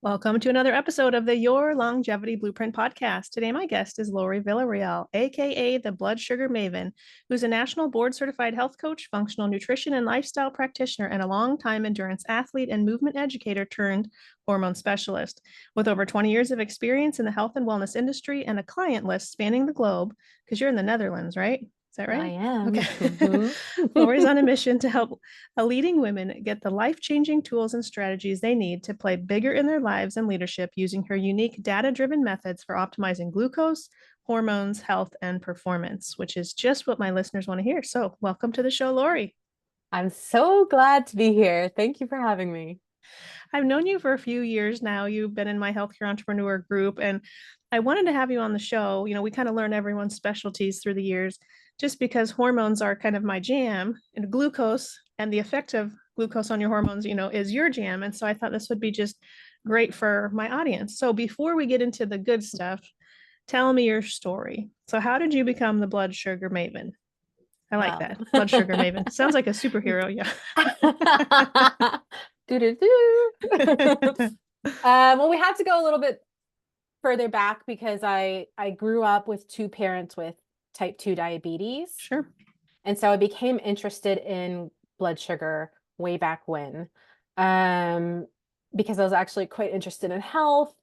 Welcome to another episode of the Your Longevity Blueprint podcast. Today, my guest is Lori Villarreal, aka the Blood Sugar Maven, who's a national board certified health coach, functional nutrition and lifestyle practitioner, and a longtime endurance athlete and movement educator turned hormone specialist. With over 20 years of experience in the health and wellness industry and a client list spanning the globe, because you're in the Netherlands, right? Is that I right? am. Okay. Mhm. Lori's on a mission to help leading women get the life-changing tools and strategies they need to play bigger in their lives and leadership using her unique data-driven methods for optimizing glucose, hormones, health, and performance, which is just what my listeners want to hear. So welcome to the show, Lori. I'm so glad to be here. Thank you for having me. I've known you for a few years now. You've been in my healthcare entrepreneur group, and I wanted to have you on the show. We kind of learn everyone's specialties through the years, just because hormones are kind of my jam, and glucose and the effect of glucose on your hormones, is your jam. And so I thought this would be just great for my audience. So before we get into the good stuff, tell me your story. So how did you become the blood sugar maven? I like Well, that. Blood sugar maven. Sounds like a superhero. Yeah. Doo-doo-doo. Well, we had to go a little bit further back because I grew up with two parents with type 2 diabetes. Sure. And so I became interested in blood sugar way back when, um, because I was actually quite interested in health.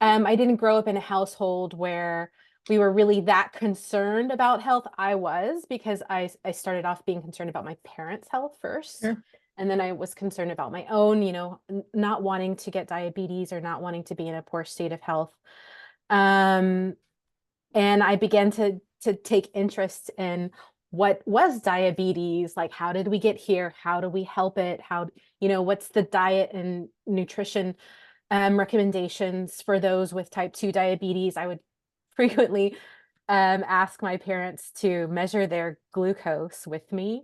I didn't grow up in a household where we were really that concerned about health. I was because I started off being concerned about my parents' health first. Sure. And then I was concerned about my own, not wanting to get diabetes or not wanting to be in a poor state of health. Um, and I began to take interest in what was diabetes, like how did we get here? How do we help it? What's the diet and nutrition recommendations for those with type 2 diabetes? I would frequently ask my parents to measure their glucose with me.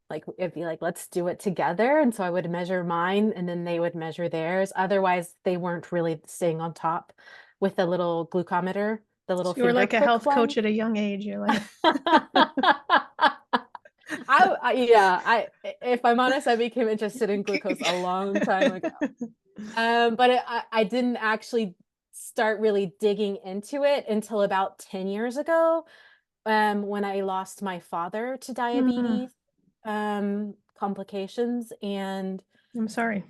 Like it'd be like, let's do it together. And so I would measure mine and then they would measure theirs. Otherwise, they weren't really staying on top with the little glucometer, the So little you were finger like a prick health one. coach at a young age. You're like, Yeah, if I'm honest, I became interested in glucose a long time ago. But I didn't actually start really digging into it until about 10 years ago, when I lost my father to "Hmm, diabetes, complications. And I'm sorry.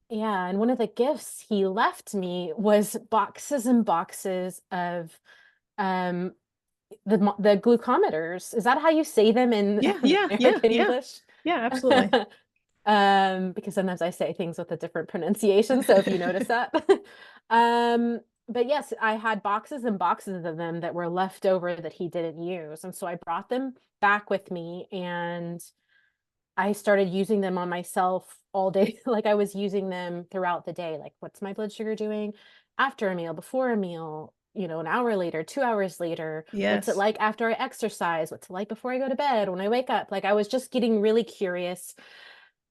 yeah, and one of the gifts he left me was boxes and boxes of um the glucometers. Is that how you say them in Yeah, yeah, yeah, American yeah, English? yeah, absolutely. Because sometimes I say things with a different pronunciation, so if you notice that. Um, but yes, I had boxes and boxes of them that were left over that he didn't use. And so I brought them back with me and I started using them on myself all day. Like I was using them throughout the day. Like, what's my blood sugar doing after a meal, before a meal, an hour later, 2 hours later? What's it Yes. like after I exercise? What's it like before I go to bed, when I wake up? Like I was just getting really curious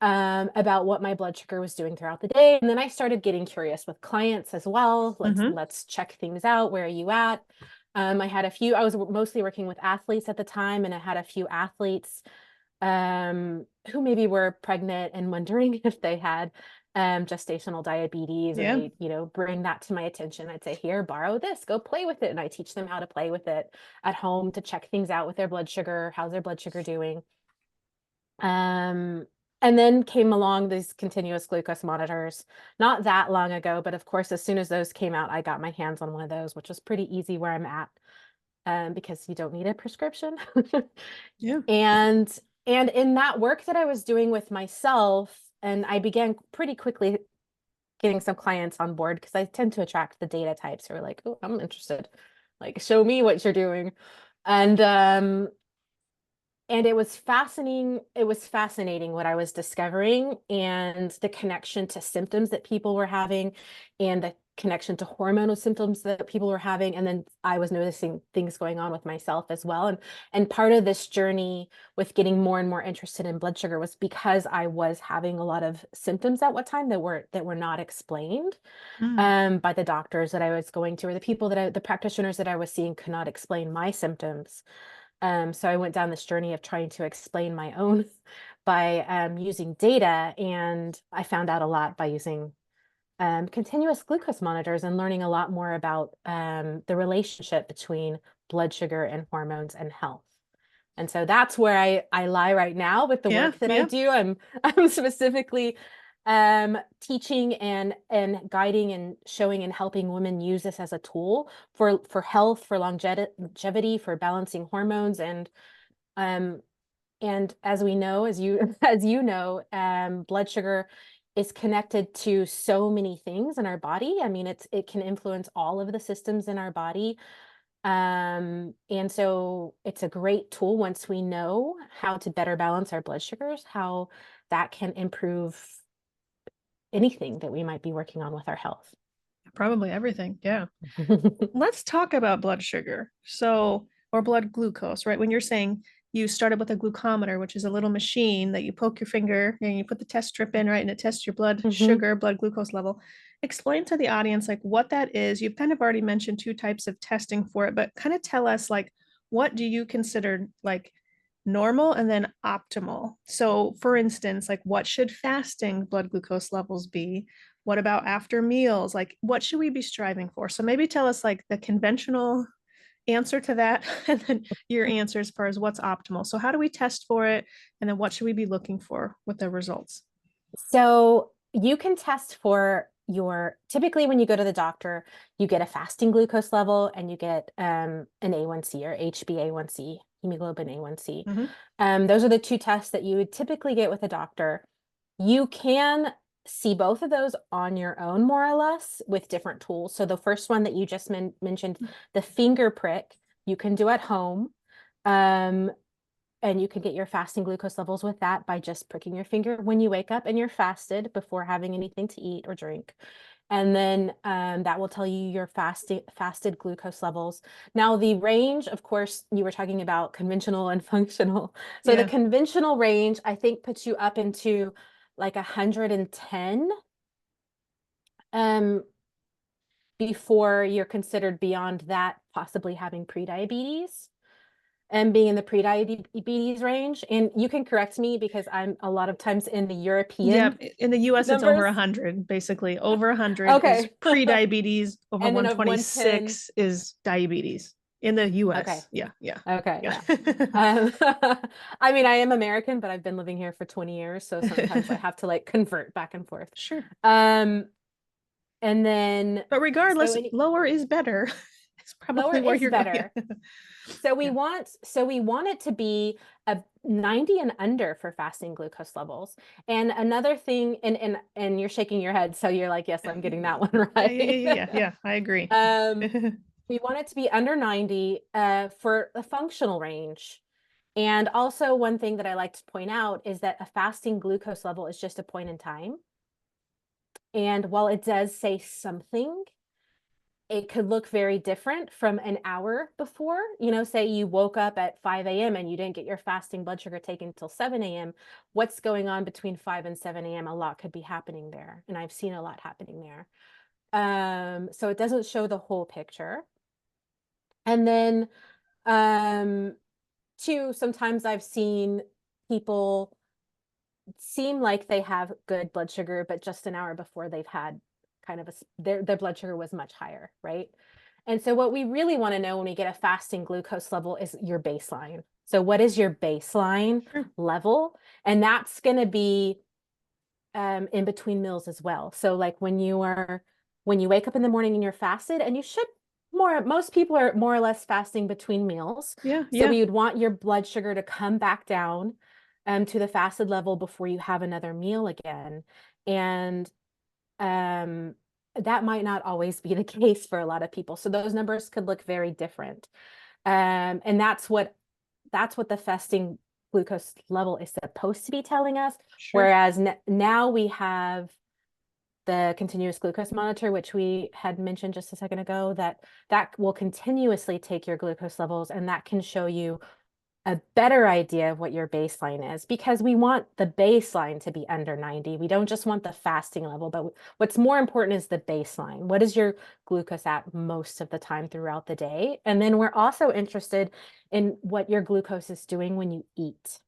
about what my blood sugar was doing throughout the day. And then I started getting curious with clients as well. Hmm. Let's check things out. Where are you at? I was mostly working with athletes at the time, and I had a few athletes who maybe were pregnant and wondering if they had gestational diabetes, and Yeah. they, bring that to my attention. I'd say, here, borrow this, go play with it. And I teach them how to play with it at home to check things out with their blood sugar. How's their blood sugar doing? Um, and then came along these continuous glucose monitors not that long ago, but of course, as soon as those came out, I got my hands on one of those, which was pretty easy where I'm at, because you don't need a prescription. Yeah. And and in that work that I was doing with myself, and I began pretty quickly getting some clients on board because I tend to attract the data types who are like, oh, I'm interested. Like, show me what you're doing. And and it was fascinating what I was discovering and the connection to symptoms that people were having and the connection to hormonal symptoms that people were having. And then I was noticing things going on with myself as well. And part of this journey with getting more and more interested in blood sugar was because I was having a lot of symptoms at what time that were not explained Mm. by the doctors that I was going to, or the practitioners that I was seeing could not explain my symptoms. So I went down this journey of trying to explain my own by using data, and I found out a lot by using continuous glucose monitors and learning a lot more about the relationship between blood sugar and hormones and health. And so that's where I lie right now with the Yeah, work that I yeah. do. I'm specifically teaching and guiding and showing and helping women use this as a tool for health, for longevity, for balancing hormones, um, and as we know, as you as you know, blood sugar is connected to so many things in our body. I mean, it can influence all of the systems in our body. And so it's a great tool once we know how to better balance our blood sugars, how that can improve anything that we might be working on with our health. Probably everything. Yeah. Let's talk about blood sugar. So, or blood glucose, right? When you're saying you started with a glucometer, which is a little machine that you poke your finger and you put the test strip in, right? And it tests your blood Mhm. sugar, blood glucose level. Explain to the audience like what that is. You've kind of already mentioned two types of testing for it, but kind of tell us like what do you consider like normal and then optimal? So, for instance, like what should fasting blood glucose levels be? What about after meals? Like, what should we be striving for? So maybe tell us like the conventional answer to that, and then your answer as far as what's optimal. So how do we test for it? And then what should we be looking for with the results? So you can test for typically when you go to the doctor, you get a fasting glucose level and you get an A1C or HbA1c, hemoglobin A1c. Mhm. Those are the two tests that you would typically get with a doctor. You can see both of those on your own, more or less, with different tools. So the first one that you just mentioned, the finger prick, you can do at home. Um, and you can get your fasting glucose levels with that by just pricking your finger when you wake up and you're fasted before having anything to eat or drink. And then that will tell you your fasted glucose levels. Now, the range, of course, you were talking about conventional and functional. So the Yeah. conventional range, I think, puts you up into like 110 um, before you're considered beyond that, possibly having prediabetes and being in the pre-diabetes range. And you can correct me because I'm a lot of times in the Yeah. European In the US, it's over numbers. 100, basically. Over 100 is Okay. pre-diabetes. Over And then of 110. 126 is diabetes in the Okay. US. Yeah. Yeah. Okay. Yeah. Yeah. Um, I mean, I am American, but I've been living here for 20 years. So sometimes I have to like convert back and forth. Sure. Um, and then, But so regardless, any lower is better. It's lower probably where is you're going. better. So we Yeah. want it to be a 90 and under for fasting glucose levels. And another thing, and you're shaking your head, so you're like, yes, I'm getting that one Yeah, yeah, yeah, right. yeah, yeah, yeah. I agree. Um, we want it to be under 90 for the functional range. And also one thing that I like to point out is that a fasting glucose level is just a point in time. And while it does say something, it could look very different from an hour before. You know, say you woke up at 5 a.m. and you didn't get your fasting blood sugar taken until 7 a.m. What's going on between 5 and 7 a.m.? A lot could be happening there. And I've seen a lot happening there. So it doesn't show the whole picture. And then, um, two, sometimes I've seen people seem like they have good blood sugar, but just an hour before they've had kind of their blood sugar was much higher, right? And so what we really want to know when we get a fasting glucose level is your baseline. So what is your baseline Sure. level? And that's going to be in between meals as well. So like when you wake up in the morning and you're fasted, and you should most people are more or less fasting between meals. Yeah, So yeah. we would want your blood sugar to come back down to the fasted level before you have another meal again. And um, that might not always be the case for a lot of people. So those numbers could look very different. And that's what the fasting glucose level is supposed to be telling us. Sure. Whereas now we have the continuous glucose monitor, which we had mentioned just a second ago, that will continuously take your glucose levels, and that can show you a better idea of what your baseline is, because we want the baseline to be under 90. We don't just want the fasting level, but what's more important is the baseline. What is your glucose at most of the time throughout the day? And then we're also interested in what your glucose is doing when you eat.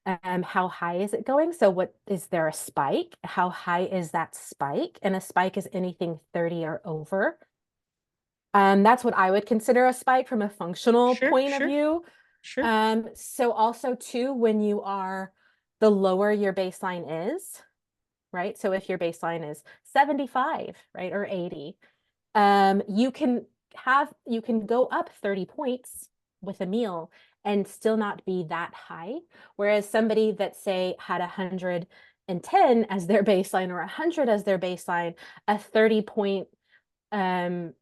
How high is it going? So what is there a spike? How high is that spike? And a spike is anything 30 or over. That's what I would consider a spike from a functional Sure, point of sure, view. sure. So also too, when you are, the lower your baseline is, right? So if your baseline is 75, right, or 80, you can go up 30 points with a meal and still not be that high. Whereas somebody that say had 110 as their baseline or 100 as their baseline, a 30 point um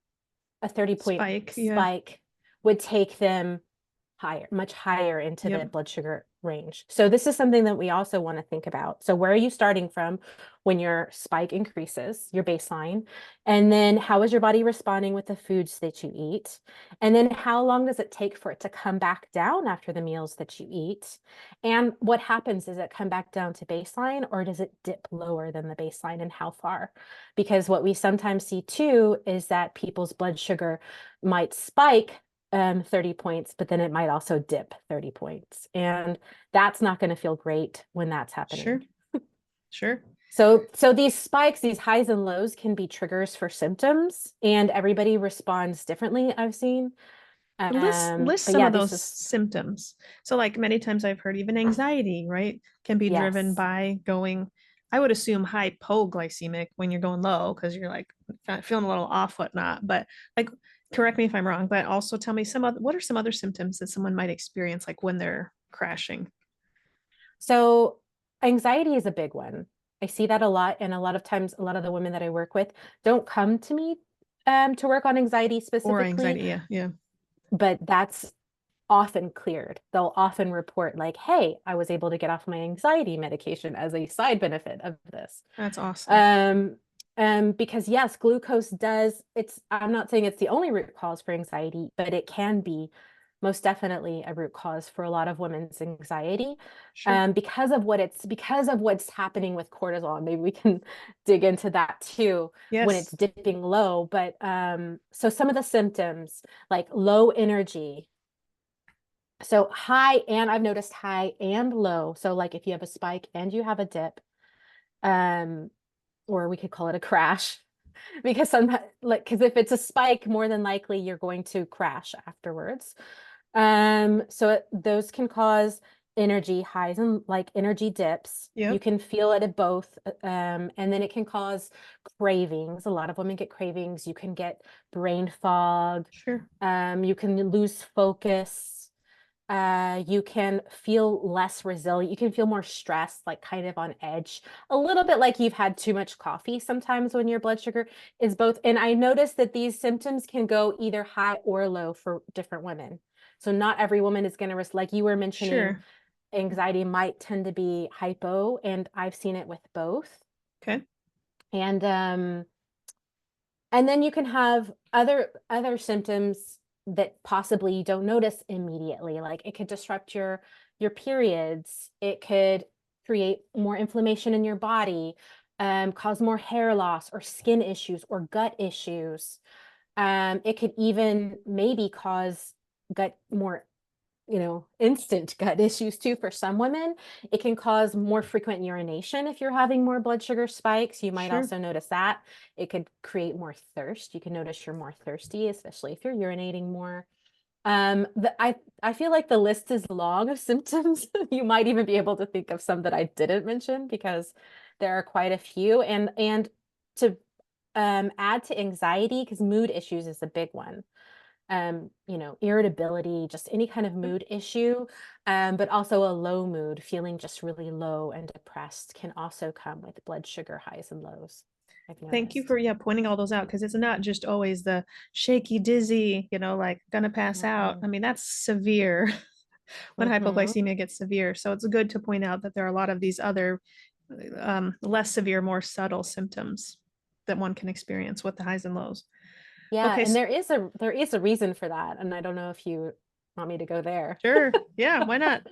a 30-point Spike. Yeah. spike would take them higher, much higher into the Yep. blood sugar range. So this is something that we also want to think about. So where are you starting from when your spike increases, your baseline? And then how is your body responding with the foods that you eat? And then how long does it take for it to come back down after the meals that you eat? And what happens? Does it come back down to baseline or does it dip lower than the baseline, and how far? Because what we sometimes see too is that people's blood sugar might spike 30 points, but then it might also dip 30 points. And that's not going to feel great when that's Sure, happening. sure. So these spikes, these highs and lows can be triggers for symptoms, and everybody responds differently, I've seen. List But some yeah, of this those is, symptoms. So like many times I've heard even anxiety, right, can be driven yes. by going, I would assume hypoglycemic when you're going low because you're like feeling a little off, whatnot. But like, correct me if I'm wrong, but also tell me some other, what are some other symptoms that someone might experience like when they're crashing? So anxiety is a big one. I see that a lot. And a lot of times, a lot of the women that I work with don't come to me to work on anxiety Or specifically, anxiety, yeah, yeah. but that's often cleared. They'll often report like, hey, I was able to get off my anxiety medication as a side benefit of this. That's awesome. Um, because yes, glucose does, I'm not saying it's the only root cause for anxiety, but it can be most definitely a root cause for a lot of women's anxiety. Sure. Because of what's happening with cortisol. Maybe we can dig into that too when it's Yes. dipping low. But so some of the symptoms like low energy, so high, and I've noticed high and low. So like if you have a spike and you have a dip, um, or we could call it a crash, because sometimes, like, because if it's a spike, more than likely you're going to crash afterwards. So those can cause energy highs and like energy dips. You Yep. can feel it at both. And then it can cause cravings. A lot of women get cravings. You can get brain fog. Sure. You can lose focus. You can feel less resilient. You can feel more stressed, like kind of on edge, a little bit like you've had too much coffee sometimes when your blood sugar is both. And I noticed that these symptoms can go either high or low for different women. So not every woman is going to risk, like you were mentioning, Sure. anxiety might tend to be hypo, and I've seen it with both. Okay. And and then you can have other symptoms that possibly you don't notice immediately. Like it could disrupt your periods. It could create more inflammation in your body, cause more hair loss or skin issues or gut issues. It could even maybe cause gut more, instant gut issues too for some women. It can cause more frequent urination if you're having more blood sugar spikes. You might Sure. also notice that. It could create more thirst. You can notice you're more thirsty, especially if you're urinating more. I feel like the list is long of symptoms. You might even be able to think of some that I didn't mention because there are quite a few. And to add to anxiety, because mood issues is a big one, irritability, just any kind of mood issue, but also a low mood, feeling just really low and depressed can also come with blood sugar highs and lows, I've Thank you noticed. for, yeah, pointing all those out because it's not just always the shaky, dizzy, like gonna pass out. Mm-hmm. I mean, that's severe when Mm-hmm. hypoglycemia gets severe. So it's good to point out that there are a lot of these other less severe, more subtle symptoms that one can experience with the highs and lows. Yeah, Okay, and there is a reason for that, and I don't know if you want me to go there. sure. Yeah, why not?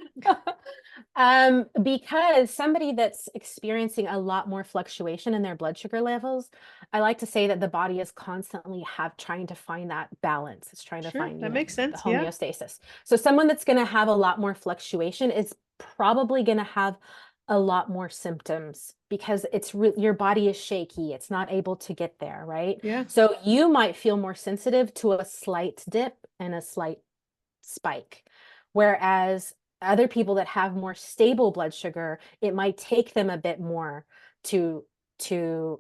Because somebody that's experiencing a lot more fluctuation in their blood sugar levels, I like to say that the body is constantly trying to find that balance. It's trying to Sure, find, that makes the sense. Yeah. homeostasis. So someone that's going to have a lot more fluctuation is probably going to have a lot more symptoms because your body is shaky. It's not able to get there, right? Yeah, So you might feel more sensitive to a slight dip and a slight spike. Whereas other people that have more stable blood sugar, it might take them a bit more to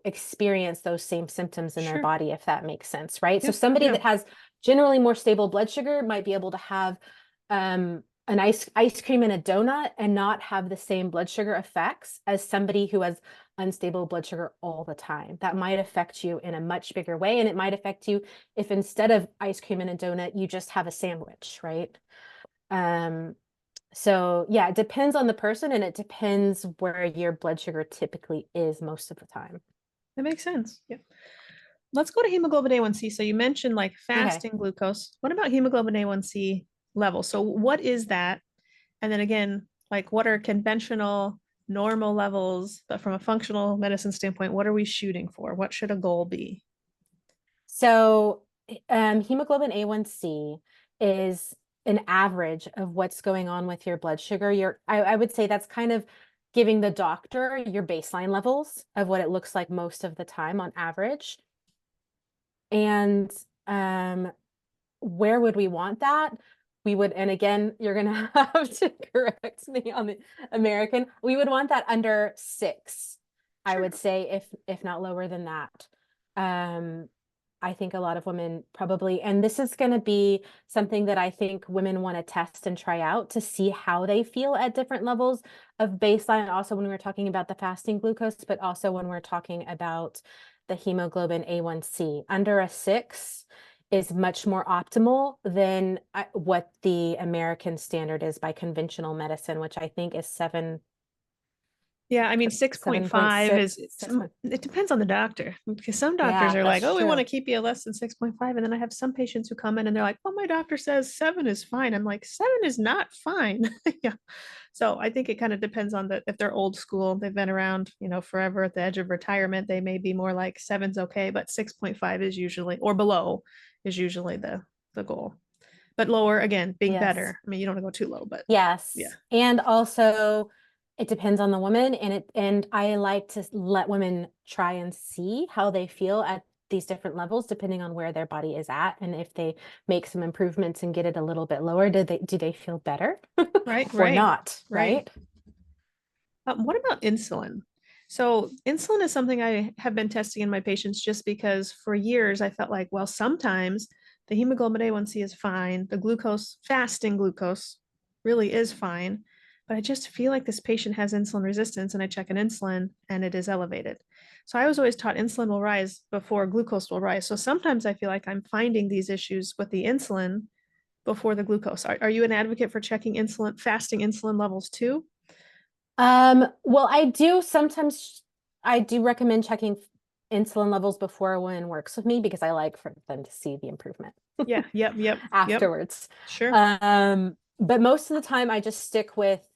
experience those same symptoms in their sure. body, if that makes sense, right? So Yep, somebody yeah, that has generally more stable blood sugar might be able to have an ice cream and a donut and not have the same blood sugar effects as somebody who has unstable blood sugar all the time. That might affect you in a much bigger way, and it might affect you if instead of ice cream and a donut, you just have a sandwich, right? Um, so yeah, it depends on the person and it depends where your blood sugar typically is most of the time. that makes sense. Yeah. Let's go to hemoglobin A1C. So you mentioned like Okay. fasting glucose. What about hemoglobin A1C level? So what is that? And then again, like what are conventional normal levels, but from a functional medicine standpoint, what are we shooting for? What should a goal be? So hemoglobin A1C is an average of what's going on with your blood sugar. I would say that's kind of giving the doctor your baseline levels of what it looks like most of the time on average. And um, where would we want that? We would, and again, you're gonna have to correct me on the American. We would want that under 6, I Sure. would say, if not lower than that. Um, I think a lot of women probably, and this is going to be something that I think women want to test and try out to see how they feel at different levels of baseline. Also, when we're talking about the fasting glucose, but also when we're talking about the hemoglobin A1C. Under a 6 is much more optimal than what the American standard is by conventional medicine, which I think is Yeah, I mean, 6.5 is 7.6, it's, 6. it depends on the doctor because some doctors Yeah, are like, that's oh, we want true. to keep you less than 6.5. And then I have some patients who come in and they're like, well, my doctor says 7 is fine. I'm like, 7 is not fine. Yeah. So I think it kind of depends on if they're old school, they've been around, forever at the edge of retirement, they may be more like 7's okay, but 6.5 is usually or below is usually the goal. But lower again, being Yes. better. I mean, you don't want to go too low, but yeah. Yes. And also it depends on the woman and I like to let women try and see how they feel at these different levels depending on where their body is at and if they make some improvements and get it a little bit lower, do they feel better Right, or right, not, right. right? What about insulin? So, insulin is something I have been testing in my patients just because for years I felt like, well, sometimes the hemoglobin A1C is fine, the glucose, fasting glucose really is fine, but I just feel like this patient has insulin resistance and I check an insulin and it is elevated. So, I was always taught insulin will rise before glucose will rise. So, sometimes I feel like I'm finding these issues with the insulin before the glucose. Are you an advocate for checking insulin, fasting insulin levels too? Well, I do recommend checking insulin levels before a woman works with me because I like for them to see the improvement Yeah, yep, yep, yep. afterwards. Sure. But most of the time I just stick with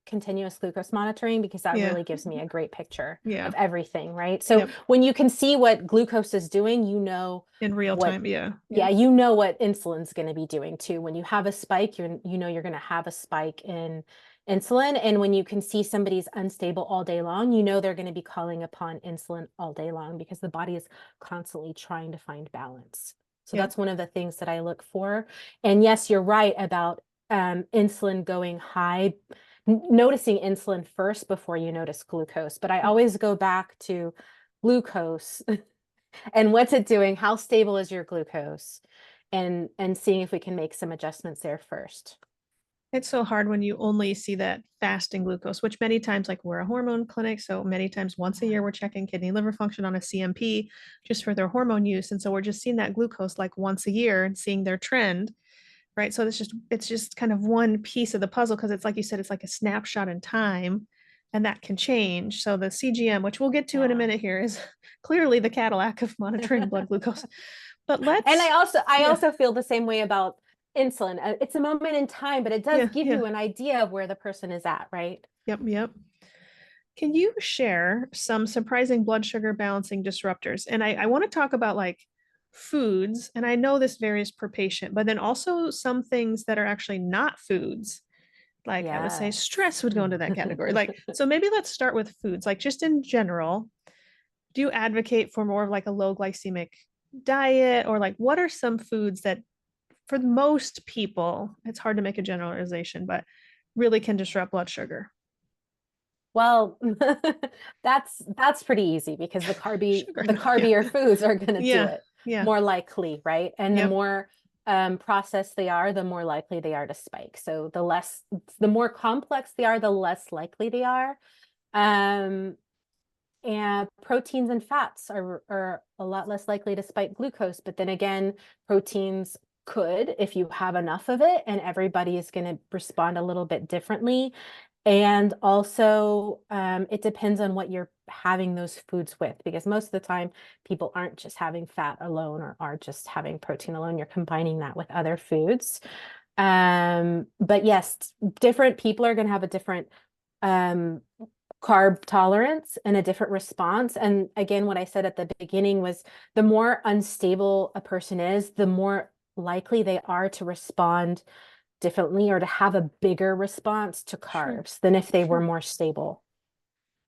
continuous glucose monitoring because that Yeah, really gives me a great picture yeah, of everything, right? So yep. when you can see what glucose is doing, you know In real what, time. Yeah, yeah, yeah, you know what insulin's going to be doing too. When you have a spike, you're going to have a spike in insulin. And when you can see somebody's unstable all day long, you know they're going to be calling upon insulin all day long because the body is constantly trying to find balance. So yep. that's one of the things that I look for. And yes, you're right about insulin going high, noticing insulin first before you notice glucose. But I Yep. always go back to glucose and what's it doing? How stable is your glucose? And seeing if we can make some adjustments there first. It's so hard when you only see that fasting glucose, which many times, like we're a hormone clinic, so many times once a Yeah. year we're checking kidney liver function on a CMP just for their hormone use. And so we're just seeing that glucose like once a year and seeing their trend, right? So it's just kind of one piece of the puzzle because it's like you said, it's like a snapshot in time and that can change. So the CGM, which we'll get to in a Yeah. minute here, is clearly the Cadillac of monitoring blood glucose. But And I let's, also I yeah, also feel the same way about insulin. It's a moment in time, but it does yeah, give yeah, you an idea of where the person is at, right? yep, yep. Can you share some surprising blood sugar balancing disruptors? And I want to talk about like foods, and I know this varies per patient, but then also some things that are actually not foods Like I would say Yes. stress would go into that category. Like, so maybe let's start with foods. Like just in general, do you advocate for more of like a low glycemic diet, or like what are some foods that for most people, it's hard to make a generalization, but really can disrupt blood sugar? Well, that's pretty easy because Sugar, the no, yeah. carbier foods are going to do Yeah, it yeah, more likely, right? And the yep, more processed they are, the more likely they are to spike. So the more complex they are, the less likely they are. Um, and proteins and fats are a lot less likely to spike glucose. But then again, proteins could if you have enough of it, and everybody is going to respond a little bit differently. And also, it depends on what you're having those foods with, because most of the time people aren't just having fat alone or are just having protein alone. You're combining that with other foods. But yes, different people are going to have a different um, carb tolerance and a different response. And again, what I said at the beginning was the more unstable a person is, the more likely they are to respond differently or to have a bigger response to sure, carbs than if they were sure. more stable.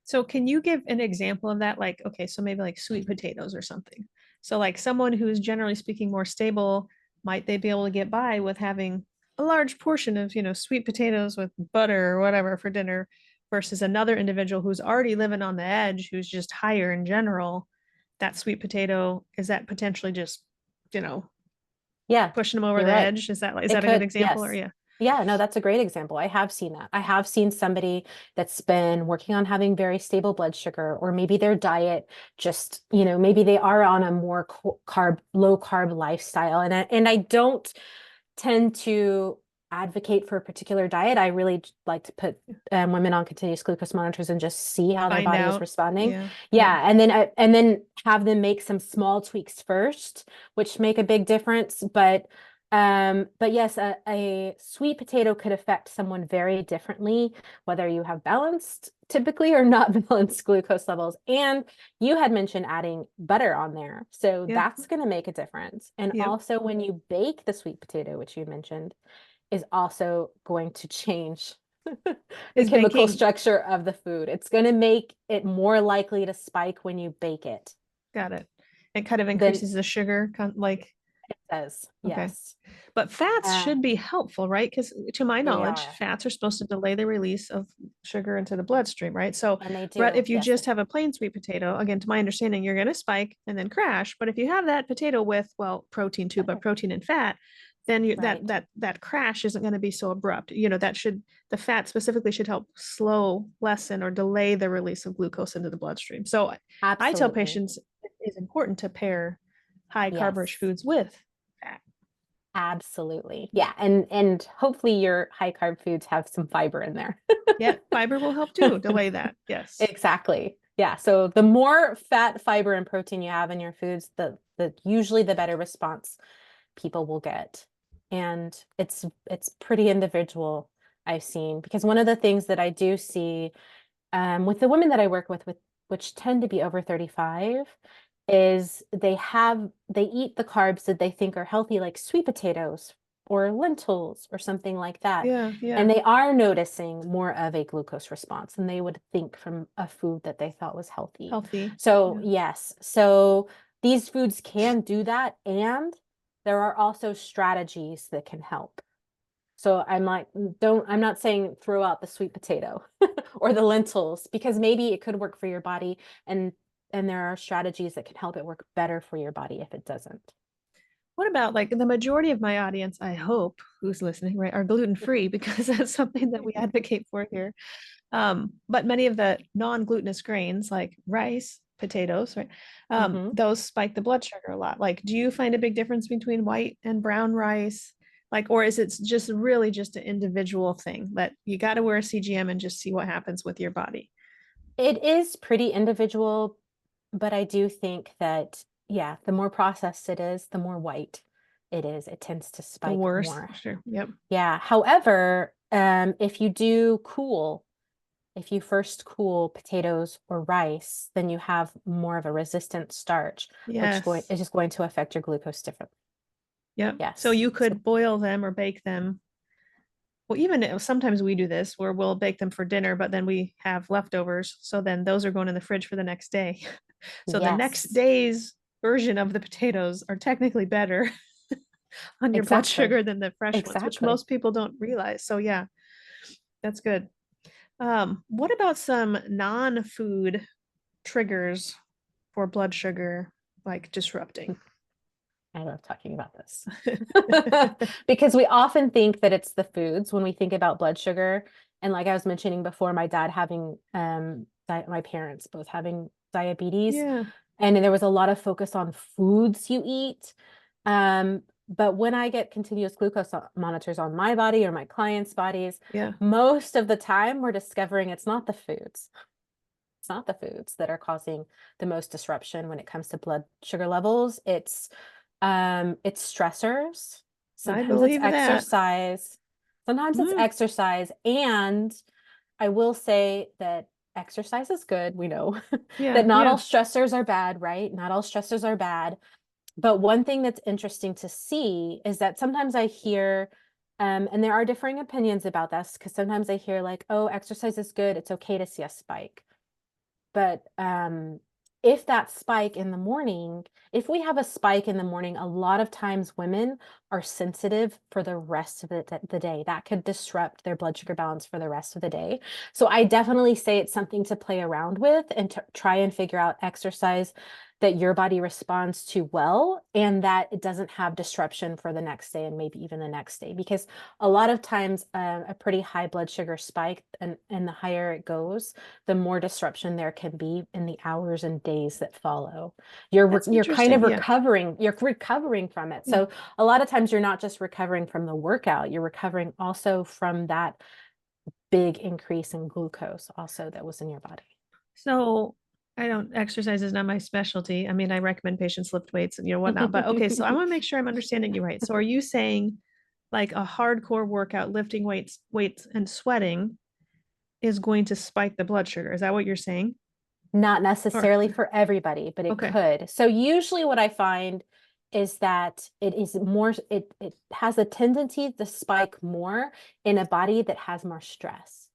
So can you give an example of that? Like, okay, so maybe like sweet potatoes or something. So like someone who is generally speaking more stable, might they be able to get by with having a large portion of, sweet potatoes with butter or whatever for dinner versus another individual who's already living on the edge, who's just higher in general? That sweet potato, is that potentially just, you know, Yeah, pushing them over you're the right. edge? Is It that a good could, example, or yes. yeah? Yeah, no, that's a great example. I have seen that. I have seen somebody that's been working on having very stable blood sugar, or maybe their diet just, maybe they are on a more low carb lifestyle. And I don't tend to advocate for a particular diet. I really like to put women on continuous glucose monitors and just see how their Find body is out. responding. Yeah. Yep. Yeah, and then have them make some small tweaks first, which make a big difference. But yes, a sweet potato could affect someone very differently, whether you have balanced typically or not balanced glucose levels. And you had mentioned adding butter on there. So Yeah. that's going to make a difference. And Yep. also when you bake the sweet potato, which you mentioned, is also going to change the Is chemical baking. structure of the food. It's going to make it more likely to spike when you bake it Got it. It kind of than increases the sugar, like, it does. okay. Yes. But fats Uh, should be helpful, right? Because to my they knowledge, are. fats are supposed to delay the release of sugar into the bloodstream, right? So, And they do. if you Yes. just have a plain sweet potato, again, to my understanding, you're going to spike and then crash. But if you have that potato with, well, protein too, but Butter. protein and fat, then Right. that crash isn't going to be so abrupt. The fat specifically should help slow, lessen, or delay the release of glucose into the bloodstream. So I tell Absolutely. patients it is important to pair high carb rich Yes. foods with fat. Absolutely. Yeah. And hopefully your high carb foods have some fiber in there. Yeah, fiber will help too, delay that. Yes. Exactly. Yeah. So the more fat, fiber, and protein you have in your foods, the usually the better response people will get. And it's pretty individual, I've seen, because one of the things that I do see with the women that I work with which tend to be over 35 is they eat the carbs that they think are healthy, like sweet potatoes or lentils or something like that. Yeah, yeah. And they are noticing more of a glucose response than they would think from a food that they thought was healthy. Healthy. So, Yeah. yes. So these foods can do that. And there are also strategies that can help. So I'm like, I'm not saying throw out the sweet potato or the lentils, because maybe it could work for your body, and there are strategies that can help it work better for your body if it doesn't. What about like the majority of my audience, I hope, who's listening, right, are gluten free because that's something that we advocate for here. But many of the non-glutinous grains like rice, potatoes, right? Hmm. Those spike the blood sugar a lot. Like, do you find a big difference between white and brown rice? Like, or is it just really just an individual thing that you got to wear a CGM and just see what happens with your body? It is pretty individual, but I do think that, yeah, the more processed it is, the more white it is. It tends to The spike worst, more. sure. Yep. Yeah. However, if you first cool potatoes or rice, then you have more of a resistant starch, Yes. is just going to affect your glucose differently. Yep. So Yes. you So could boil them or bake them well, even if sometimes we do this where we'll bake them for dinner, but then we have leftovers. So then those are going in the fridge for the next day. So the next Yes, day's version of the potatoes are technically better on your blood exactly. sugar than the fresh ones, which Exactly. most people don't realize. So yeah, that's good. What about some non-food triggers for blood sugar, like disrupting? I love talking about this because we often think that it's the foods when we think about blood sugar. And like I was mentioning before, my dad having, my parents both having diabetes, Yeah, and there was a lot of focus on foods you eat. But when I get continuous glucose monitors on my body or my clients' bodies, yeah, most of the time we're discovering it's not the foods. It's not the foods that are causing the most disruption when it comes to blood sugar levels. It's stressors. I Sometimes it's believe that. exercise. Sometimes it's Mm, exercise. And I will say that exercise is good. We know that yeah, not all yeah, stressors are bad, right? Not all stressors are bad. But one thing that's interesting to see is that sometimes I hear, and there are differing opinions about this, because sometimes I hear like, oh, exercise is good. It's okay to see a spike. But if that spike in the morning, if we have a spike in the morning, a lot of times women are sensitive for the rest of the day. That could disrupt their blood sugar balance for the rest of the day. So I definitely say it's something to play around with and to try and figure out exercise that your body responds to well, and that it doesn't have disruption for the next day and maybe even the next day. Because a lot of times a pretty high blood sugar spike, and the higher it goes, the more disruption there can be in the hours and days that follow. that's You're kind of interesting. Yeah, you're recovering from it. yeah. So a lot of times you're not just recovering from the workout, you're recovering also from that big increase in glucose also that was in your body. So I don't exercise is not my specialty. I mean, I recommend patients lift weights and whatnot. But okay, so I want to make sure I'm understanding you right. So are you saying like a hardcore workout, lifting weights and sweating is going to spike the blood sugar? Is that what you're saying? Not Or necessarily for everybody, but it okay, could. So usually what I find is that it has a tendency to spike more in a body that has more stress.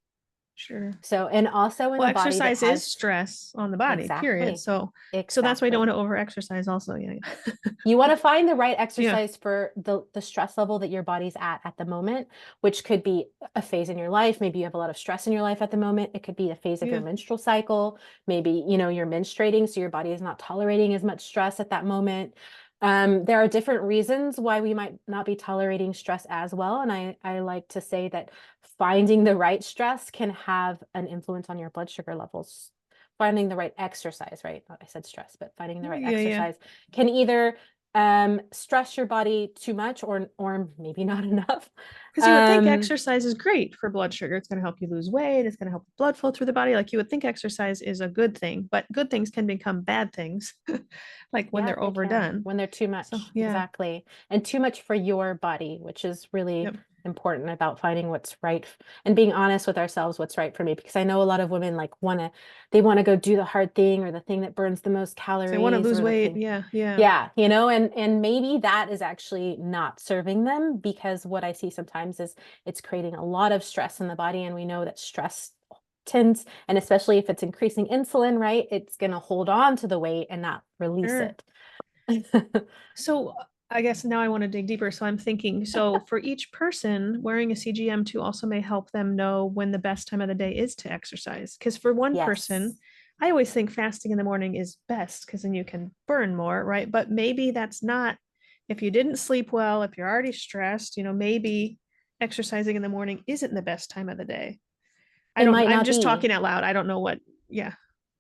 sure. So, and also in Well, a body that exercise is has stress on the body, period. exactly, So that's why you don't exactly. want to over exercise also. Yeah. You want to find the right Yeah. exercise for the stress level that your body's at the moment, which could be a phase in your life. Maybe you have a lot of stress in your life at the moment. It could be a phase of your Yeah. menstrual cycle. Maybe, you're menstruating, so your body is not tolerating as much stress at that moment. There are different reasons why we might not be tolerating stress as well. And I like to say that finding the right stress can have an influence on your blood sugar levels. Finding the right exercise, right? I said stress, but finding the right Yeah, yeah. exercise can either stress your body too much or maybe not enough. Because you would think Um, exercise is great for blood sugar. It's going to help you lose weight. It's going to help blood flow through the body. Like you would think exercise is a good thing, but good things can become bad things, like when yeah, they're they can overdone. when they're too So much. yeah. Exactly. And too much for your body, which is really Yep. important about finding what's right and being honest with ourselves, what's right for me. Because I know a lot of women like they want to go do the hard thing or the thing that burns the most So they want to calories lose or the weight. thing. Yeah, yeah. Yeah, and maybe that is actually not serving them, because what I see sometimes is it's creating a lot of stress in the body, and we know that stress tends, and especially if it's increasing insulin, right, it's going to hold on to the weight and not release Sure. it. So I guess now I want to dig deeper. So I'm thinking, so for each person, wearing a CGM2 also may help them know when the best time of the day is to exercise. Because for one Yes. person, I always think fasting in the morning is best because then you can burn more, right? But maybe that's not, if you didn't sleep well, if you're already stressed, maybe exercising in the morning isn't the best time of the day. I It don't, might I'm not just be. talking out loud. I don't know what, yeah.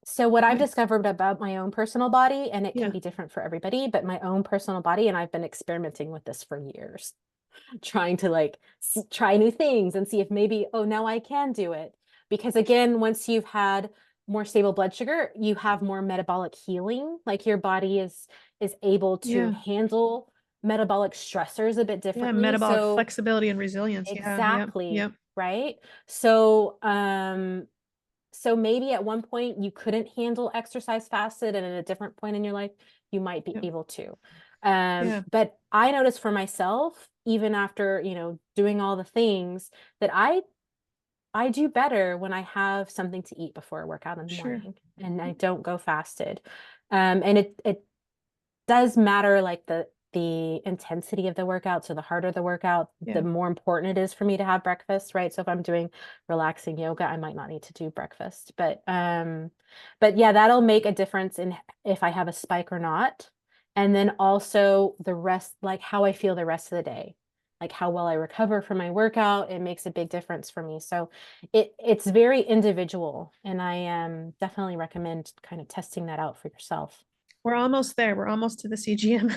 So what I've Yeah. discovered about my own personal body, and it can Yeah. be different for everybody, but my own personal body, and I've been experimenting with this for years, trying to like try new things and see if maybe, oh, now I can do it. Because again, once you've had more stable blood sugar, you have more metabolic healing. Like your body is able to Yeah. handle metabolic stressors a bit Yeah. differently. Metabolic So flexibility and resilience. Yeah. Yep. exactly, Yep. right? So So maybe at one point you couldn't handle exercise fasted, and at a different point in your life, you might be Yeah. able to. Yeah. But I noticed for myself, even after, doing all the things, that I do better when I have something to eat before I work out in the Sure. morning and I don't go fasted. And it does matter, like the intensity of the workout. So the harder the workout, the Yeah. more important it is for me to have breakfast, right? So if I'm doing relaxing yoga, I might not need to do breakfast. But yeah, that'll make a difference in if I have a spike or not. And then also the rest, like how I feel the rest of the day, like how well I recover from my workout, it makes a big difference for me. So it's very individual, and I definitely recommend kind of testing that out for yourself. We're almost there. We're almost to the CGM.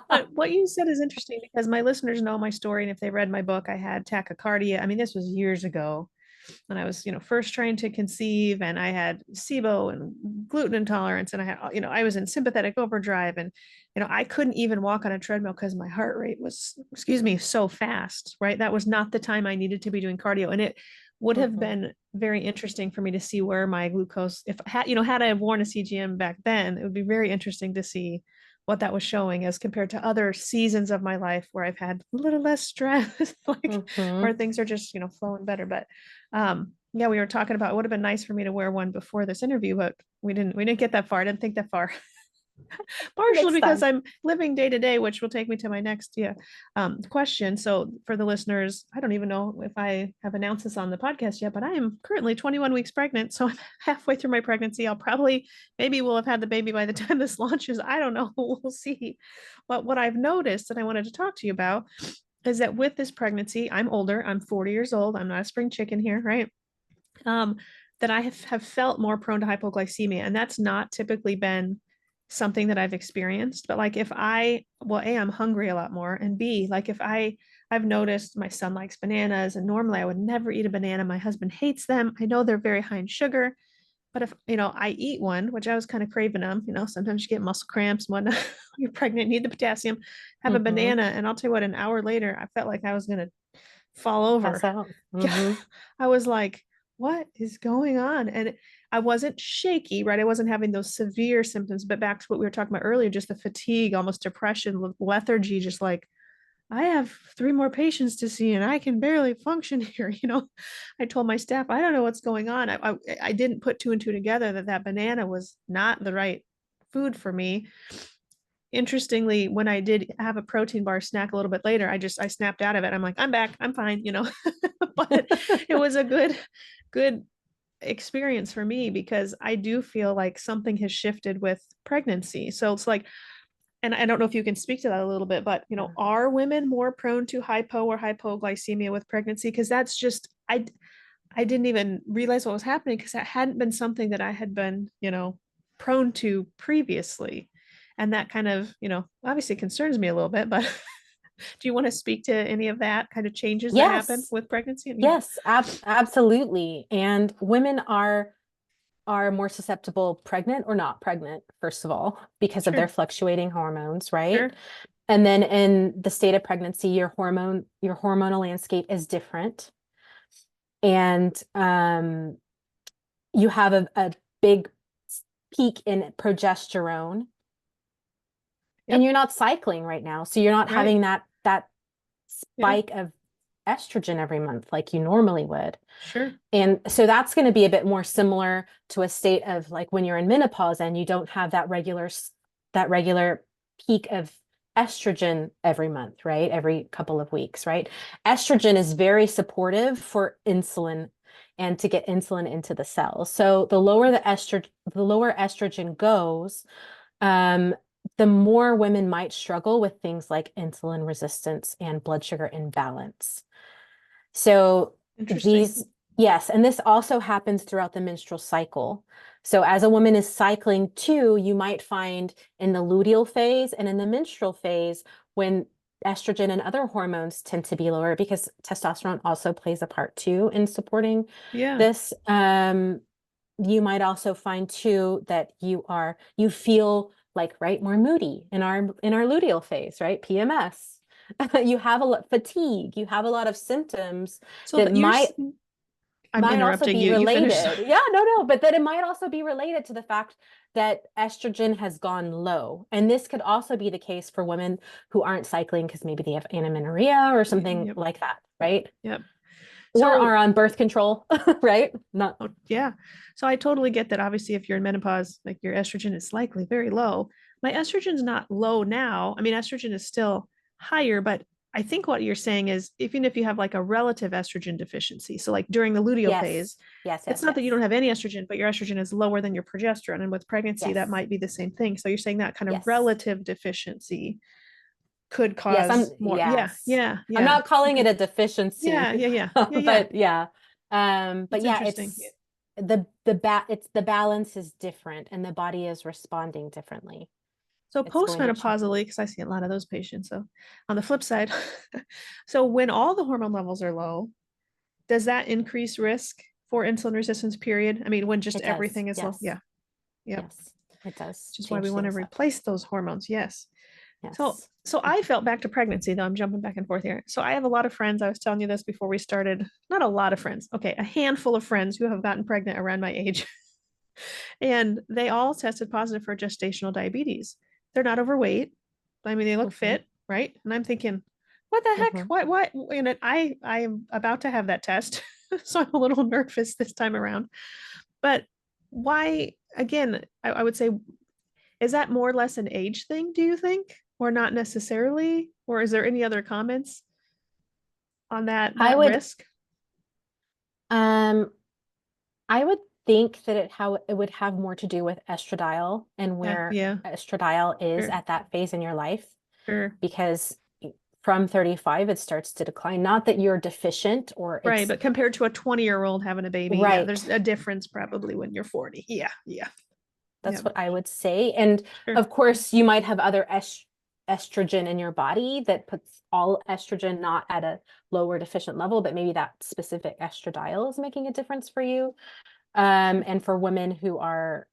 But what you said is interesting because my listeners know my story. And if they read my book, I had tachycardia. I mean, this was years ago when I was, first trying to conceive, and I had SIBO and gluten intolerance, and I had, I was in sympathetic overdrive, and, I couldn't even walk on a treadmill because my heart rate was, excuse me, so fast, right? That was not the time I needed to be doing cardio. And it would have Mhm. been very interesting for me to see where my glucose, if had I have worn a CGM back then, it would be very interesting to see what that was showing as compared to other seasons of my life where I've had a little less stress, like where Mhm. things are just, flowing better. But yeah, we were talking about it would have been nice for me to wear one before this interview, but we didn't get that far. I didn't think that far. Partially Next because time. I'm living day to day, which will take me to my next question. So for the listeners, I don't even know if I have announced this on the podcast yet, but I am currently 21 weeks pregnant. So I'm halfway through my pregnancy. Maybe we'll have had the baby by the time this launches. I don't know. We'll see. But what I've noticed and I wanted to talk to you about is that with this pregnancy, I'm older. I'm 40 years old. I'm not a spring chicken here, right? um, that I have felt more prone to hypoglycemia. And that's not typically been something that I've experienced. But like if well, A, I'm hungry a lot more. And B, like if I've noticed my son likes bananas, and normally I would never eat a banana. My husband hates them. I know they're very high in sugar. But if, I eat one, which I was kind of craving them, sometimes you get muscle cramps, when you're pregnant, need the potassium, have a Mhm. banana. And I'll tell you what, an hour later, I felt like I was going to fall Pass over. out. Yeah. Mhm. I was like, what is going on? And I wasn't shaky, right? I wasn't having those severe symptoms, but back to what we were talking about earlier, just the fatigue, almost depression, lethargy, just like, I have three more patients to see and I can barely function here. I told my staff, I don't know what's going on. I didn't put two and two together that banana was not the right food for me. Interestingly, when I did have a protein bar snack a little bit later, I snapped out of it. I'm like, I'm back, I'm fine, but it was a good experience for me because I do feel like something has shifted with pregnancy. So it's like, and I don't know if you can speak to that a little bit, but Yeah. are women more prone to hypo or hypoglycemia with pregnancy? Because that's just I didn't even realize what was happening because that hadn't been something that I had been, prone to previously. And that kind of, obviously concerns me a little bit, but do you want to speak to any of that kind of changes that happen Yes. with pregnancy? Yeah, Yes, absolutely. And women are more susceptible pregnant or not pregnant, first of all, because of their sure, fluctuating hormones, right? sure. And then in the state of pregnancy, your hormonal landscape is different. And you have a big peak in progesterone, and Yep, you're not cycling right now. So you're not right. having that Yeah, spike of estrogen every month like you normally would. sure. And so that's going to be a bit more similar to a state of like when you're in menopause and you don't have that regular peak of estrogen every month, right? Every couple of weeks, right? Estrogen is very supportive for insulin and to get insulin into the cells. So the lower estrogen goes, um, the more women might struggle with things like insulin resistance and blood sugar imbalance. So Interesting. these, yes, and this also happens throughout the menstrual cycle. So as a woman is cycling too, you might find in the luteal phase and in the menstrual phase when estrogen and other hormones tend to be lower because testosterone also plays a part too in supporting Yeah. this. You might also find too that you feel like, right, more moody in our luteal phase, right? PMS. You have a lot fatigue, you have a lot of symptoms So that that you're might I'm might also interrupting be you. You finish. related. Yeah, no, but then it might also be related to the fact that estrogen has gone low. And this could also be the case for women who aren't cycling because maybe they have amenorrhea or something Yep. like that, right? Yep. Or So, are on birth control, right? Not, oh, yeah. So I totally get that. Obviously, if you're in menopause, like your estrogen is likely very low. My estrogen's not low now. I mean, estrogen is still higher, but I think what you're saying is even if you have like a relative estrogen deficiency, so like during the luteal yes, phase, yes, it's yes, not that you yes, don't have any estrogen, but your estrogen is lower than your progesterone. And with pregnancy, that yes, might be the same thing. So you're saying that kind of yes. relative deficiency could Yes, cause more. Yeah, yes. yeah, I'm yeah. not calling it Okay. a deficiency, Yeah, yeah, yeah, yeah, yeah. but yeah. But That's yeah, interesting. it's the balance is different and the body is responding differently. So It's going to change. postmenopausally, because I see a lot of those patients. So on the flip side, so when all the hormone levels are low, does that increase risk for insulin resistance period? I mean, when just It does. everything is low? Yes. Yeah. Yep. Yes. It does Which is why we change want to things up. replace those hormones. Yes. So Yes. so I felt back to pregnancy, though I'm jumping back and forth here. So I have a lot of friends. I was telling you this before we started. Not a lot of friends. Okay, a handful of friends who have gotten pregnant around my age. And they all tested positive for gestational diabetes. They're not overweight. I mean, they look Mm-hmm. fit, right? And I'm thinking, what the heck? Mm-hmm. What? And I am about to have that test, so I'm a little nervous this time around. But why? Again, I would say, is that more or less an age thing? Do you think, or not necessarily? Or is there any other comments on I that would risk? um I would think that it would have more to do with estradiol and Yeah, where yeah, estradiol is sure, at that phase in your life, sure. because from 35 it starts to decline. Not that you're deficient or Right, it's but compared to a 20-year-old having a baby, yeah, there's right. a difference probably when you're 40. Yeah, yeah, yeah, That's what I would say. And sure, of course, you might have other estrogen in your body that puts all estrogen not at a lower deficient level, but maybe that specific estradiol is making a difference for you. sure. And for women who are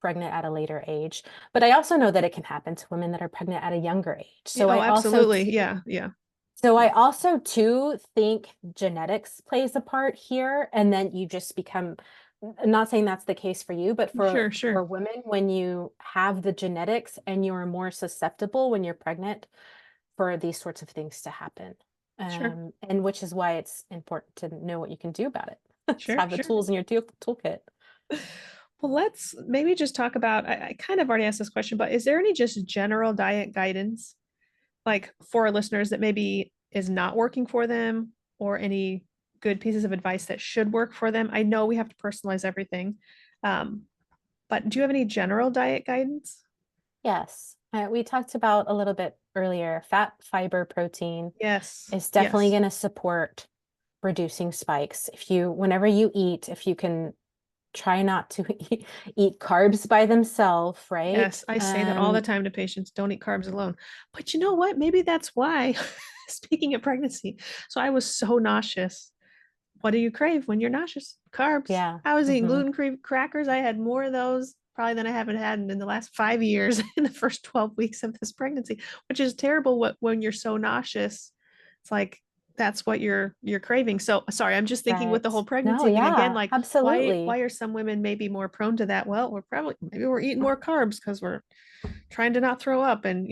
pregnant at a later age. But I also know that it can happen to women that are pregnant at a younger age. Yeah, oh, absolutely. Yeah, yeah, So I also too think genetics plays a part here, and then you just become, I'm not saying that's the case for you, but sure, for sure, women, when you have the genetics and you're more susceptible when you're pregnant for these sorts of things to happen. sure, And which is why it's important to know what you can do about it, to sure, have the sure. tools in your toolkit. Well, let's maybe just talk about, I kind of already asked this question, but is there any just general diet guidance, like for our listeners that maybe is not working for them, or any good pieces of advice that should work for them? I know we have to personalize everything. Um, but do you have any general diet guidance? Yes. We talked about a little bit earlier, fat, fiber, protein Yes, is definitely yes, going to support reducing spikes. Whenever you eat, if you can try not to eat carbs by themselves, right? yes. I say that all the time to patients, don't eat carbs alone. But you know what? Maybe that's why, speaking of pregnancy, so I was so nauseous. What do you crave when you're nauseous? Carbs. Yeah. I was eating Hmm. gluten-free crackers. I had more of those probably than I haven't had in the last 5 years in the first 12 weeks of this pregnancy, which is terrible when you're so nauseous. It's like that's what you're craving. So sorry, I'm just thinking with the Right. whole No, pregnancy thing again, yeah, like why absolutely. are some women maybe more prone to that? Well, we're probably maybe we're eating more carbs because we're trying to not throw up, and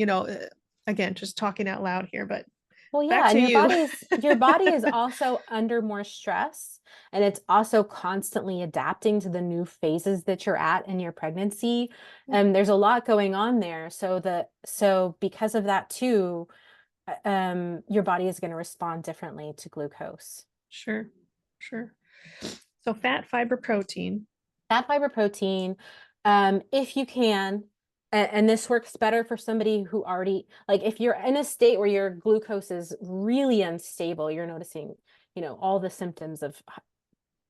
again, just talking out loud here, but Well, back yeah, to and you. your body is also under more stress, and it's also constantly adapting to the new phases that you're at in your pregnancy. And there's a lot going on there. So because of that too, your body is going to respond differently to glucose. Sure, sure. So fat, fiber, protein. Fat, fiber, protein, if you can, and this works better for somebody who already, like if you're in a state where your glucose is really unstable, you're noticing, all the symptoms of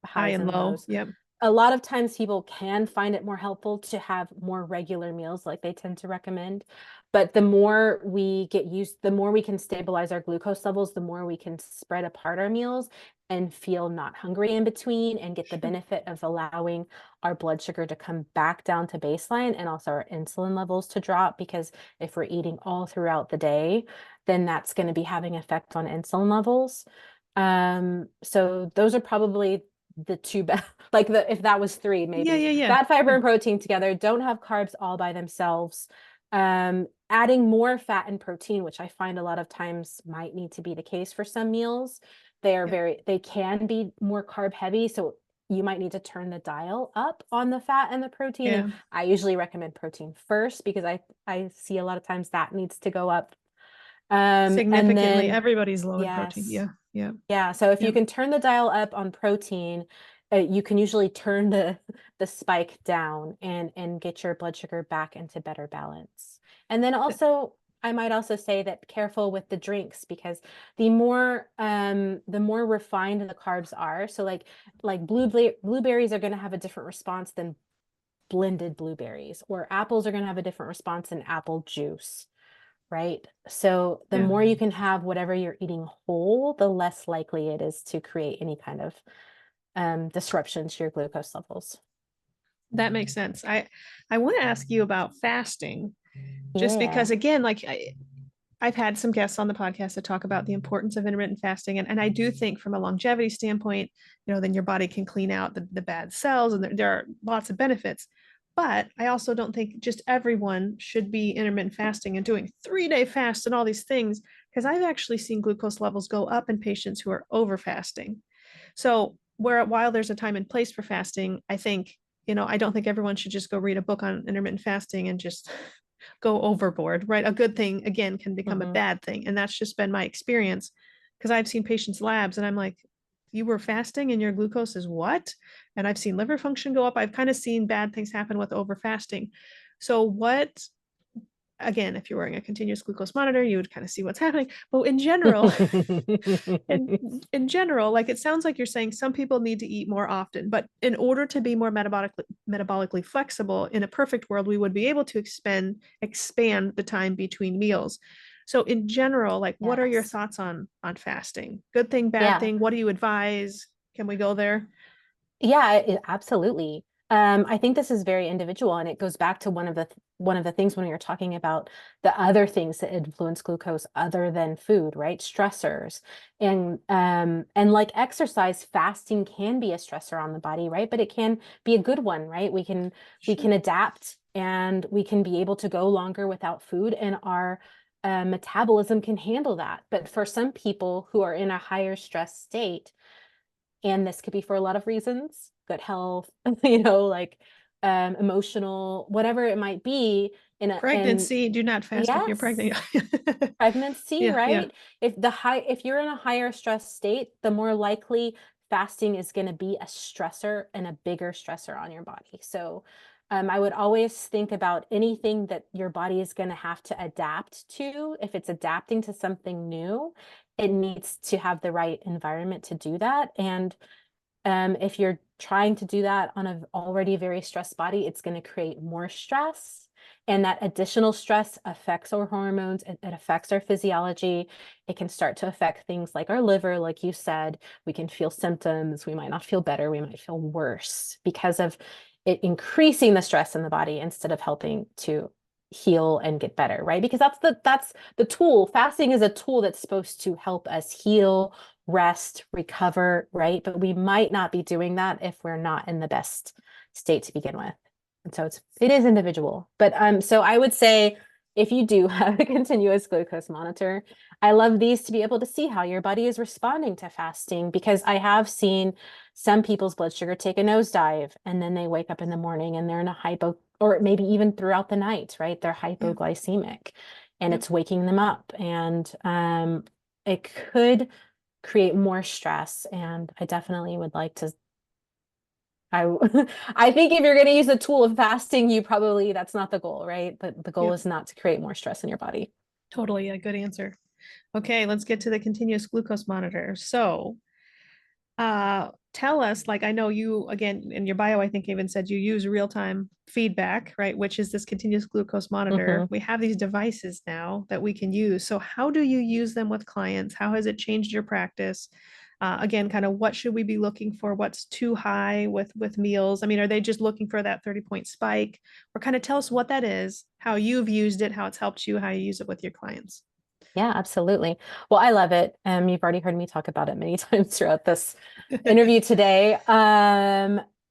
High highs and and low. lows. Yep. A lot of times people can find it more helpful to have more regular meals like they tend to recommend. But the more we get used, the more we can stabilize our glucose levels, the more we can spread apart our meals and feel not hungry in between and get the Sure. benefit of allowing our blood sugar to come back down to baseline and also our insulin levels to drop. Because if we're eating all throughout the day, then that's going to be having effect on insulin levels. So those are probably the two like the if that was three, Yeah, maybe yeah, yeah. fat, fiber, Yeah. and protein together. Don't have carbs all by themselves. Adding more fat and protein, which I find a lot of times might need to be the case for some meals. Yeah. They can be more carb heavy, so you might need to turn the dial up on the fat and the protein. And Yeah. I usually recommend protein first because I see a lot of times that needs to go up. And Significantly. then Everybody's low in protein. yes, Yeah. Yeah. yeah. So if Yeah. you can turn the dial up on protein, you can usually turn the spike down and get your blood sugar back into better balance. And then also, I might also say that careful with the drinks because the more refined the carbs are. So like blueberries are going to have a different response than blended blueberries, or apples are going to have a different response than apple juice, right? So the Yeah. more you can have whatever you're eating whole, the less likely it is to create any kind of disruption to your glucose levels. That makes sense. I want to ask you about fasting, just Yeah. because again, like I've had some guests on the podcast that talk about the importance of intermittent fasting. And I do think from a longevity standpoint, then your body can clean out the bad cells and there are lots of benefits. But I also don't think just everyone should be intermittent fasting and doing 3-day fast and all these things, because I've actually seen glucose levels go up in patients who are over fasting. So while there's a time and place for fasting, I think, I don't think everyone should just go read a book on intermittent fasting and just go overboard, right? A good thing, again, can become a Mm-hmm. bad thing. And that's just been my experience because I've seen patients' labs and I'm like, you were fasting and your glucose is what? And I've seen liver function go up. I've kind of seen bad things happen with over fasting. So what, again, if you're wearing a continuous glucose monitor, you would kind of see what's happening. But in general, in general, like it sounds like you're saying some people need to eat more often, but in order to be more metabolically flexible, in a perfect world, we would be able to expand the time between meals. So in general, like what are your Yes. thoughts on fasting? Good thing, bad Yeah. thing? What do you advise? Can we go there? Yeah, absolutely. I think this is very individual, and it goes back to one of the things when we were talking about the other things that influence glucose other than food, right? Stressors. And like exercise, fasting can be a stressor on the body, right? But it can be a good one, right? We Sure. can adapt and we can be able to go longer without food, and our metabolism can handle that. But for some people who are in a higher stress state, and this could be for a lot of reasons, good health, like emotional, whatever it might be. And Pregnancy, do not fast if you're yes, pregnant. pregnancy, Yeah, yeah, right? If you're in a higher stress state, the more likely fasting is going to be a stressor and a bigger stressor on your body. So I would always think about anything that your body is going to have to adapt to. If it's adapting to something new, it needs to have the right environment to do that. And if you're trying to do that on an already very stressed body, it's going to create more stress. And that additional stress affects our hormones, it affects our physiology. It can start to affect things like our liver, like you said. We can feel symptoms. We might not feel better. We might feel worse because of it increasing the stress in the body instead of helping to heal and get better, right? Because that's the tool. Fasting is a tool that's supposed to help us heal, rest, recover, right? But we might not be doing that if we're not in the best state to begin with. And so it is individual. But so I would say if you do have a continuous glucose monitor, I love these to be able to see how your body is responding to fasting, because I have seen some people's blood sugar take a nosedive and then they wake up in the morning and they're in a hypo, or maybe even throughout the night, right? They're yeah, hypoglycemic and yep. it's waking them up. And it could create more stress. And I definitely would like to, I, I think if you're going to use the tool of fasting, that's not the goal, right? The goal Yep. is not to create more stress in your body. Totally. A good answer. Okay, let's get to the continuous glucose monitor. So, tell us, like, I know you, again, in your bio, I think even said you use real-time feedback, right? Which is this continuous glucose monitor. Hmm. We have these devices now that we can use. So how do you use them with clients? How has it changed your practice? Again, kind of what should we be looking for? What's too high with meals? I mean, are they just looking for that 30-point spike? Or kind of tell us what that is, how you've used it, how it's helped you, how you use it with your clients. Yeah, absolutely. Well, I love it. You've already heard me talk about it many times throughout this interview today.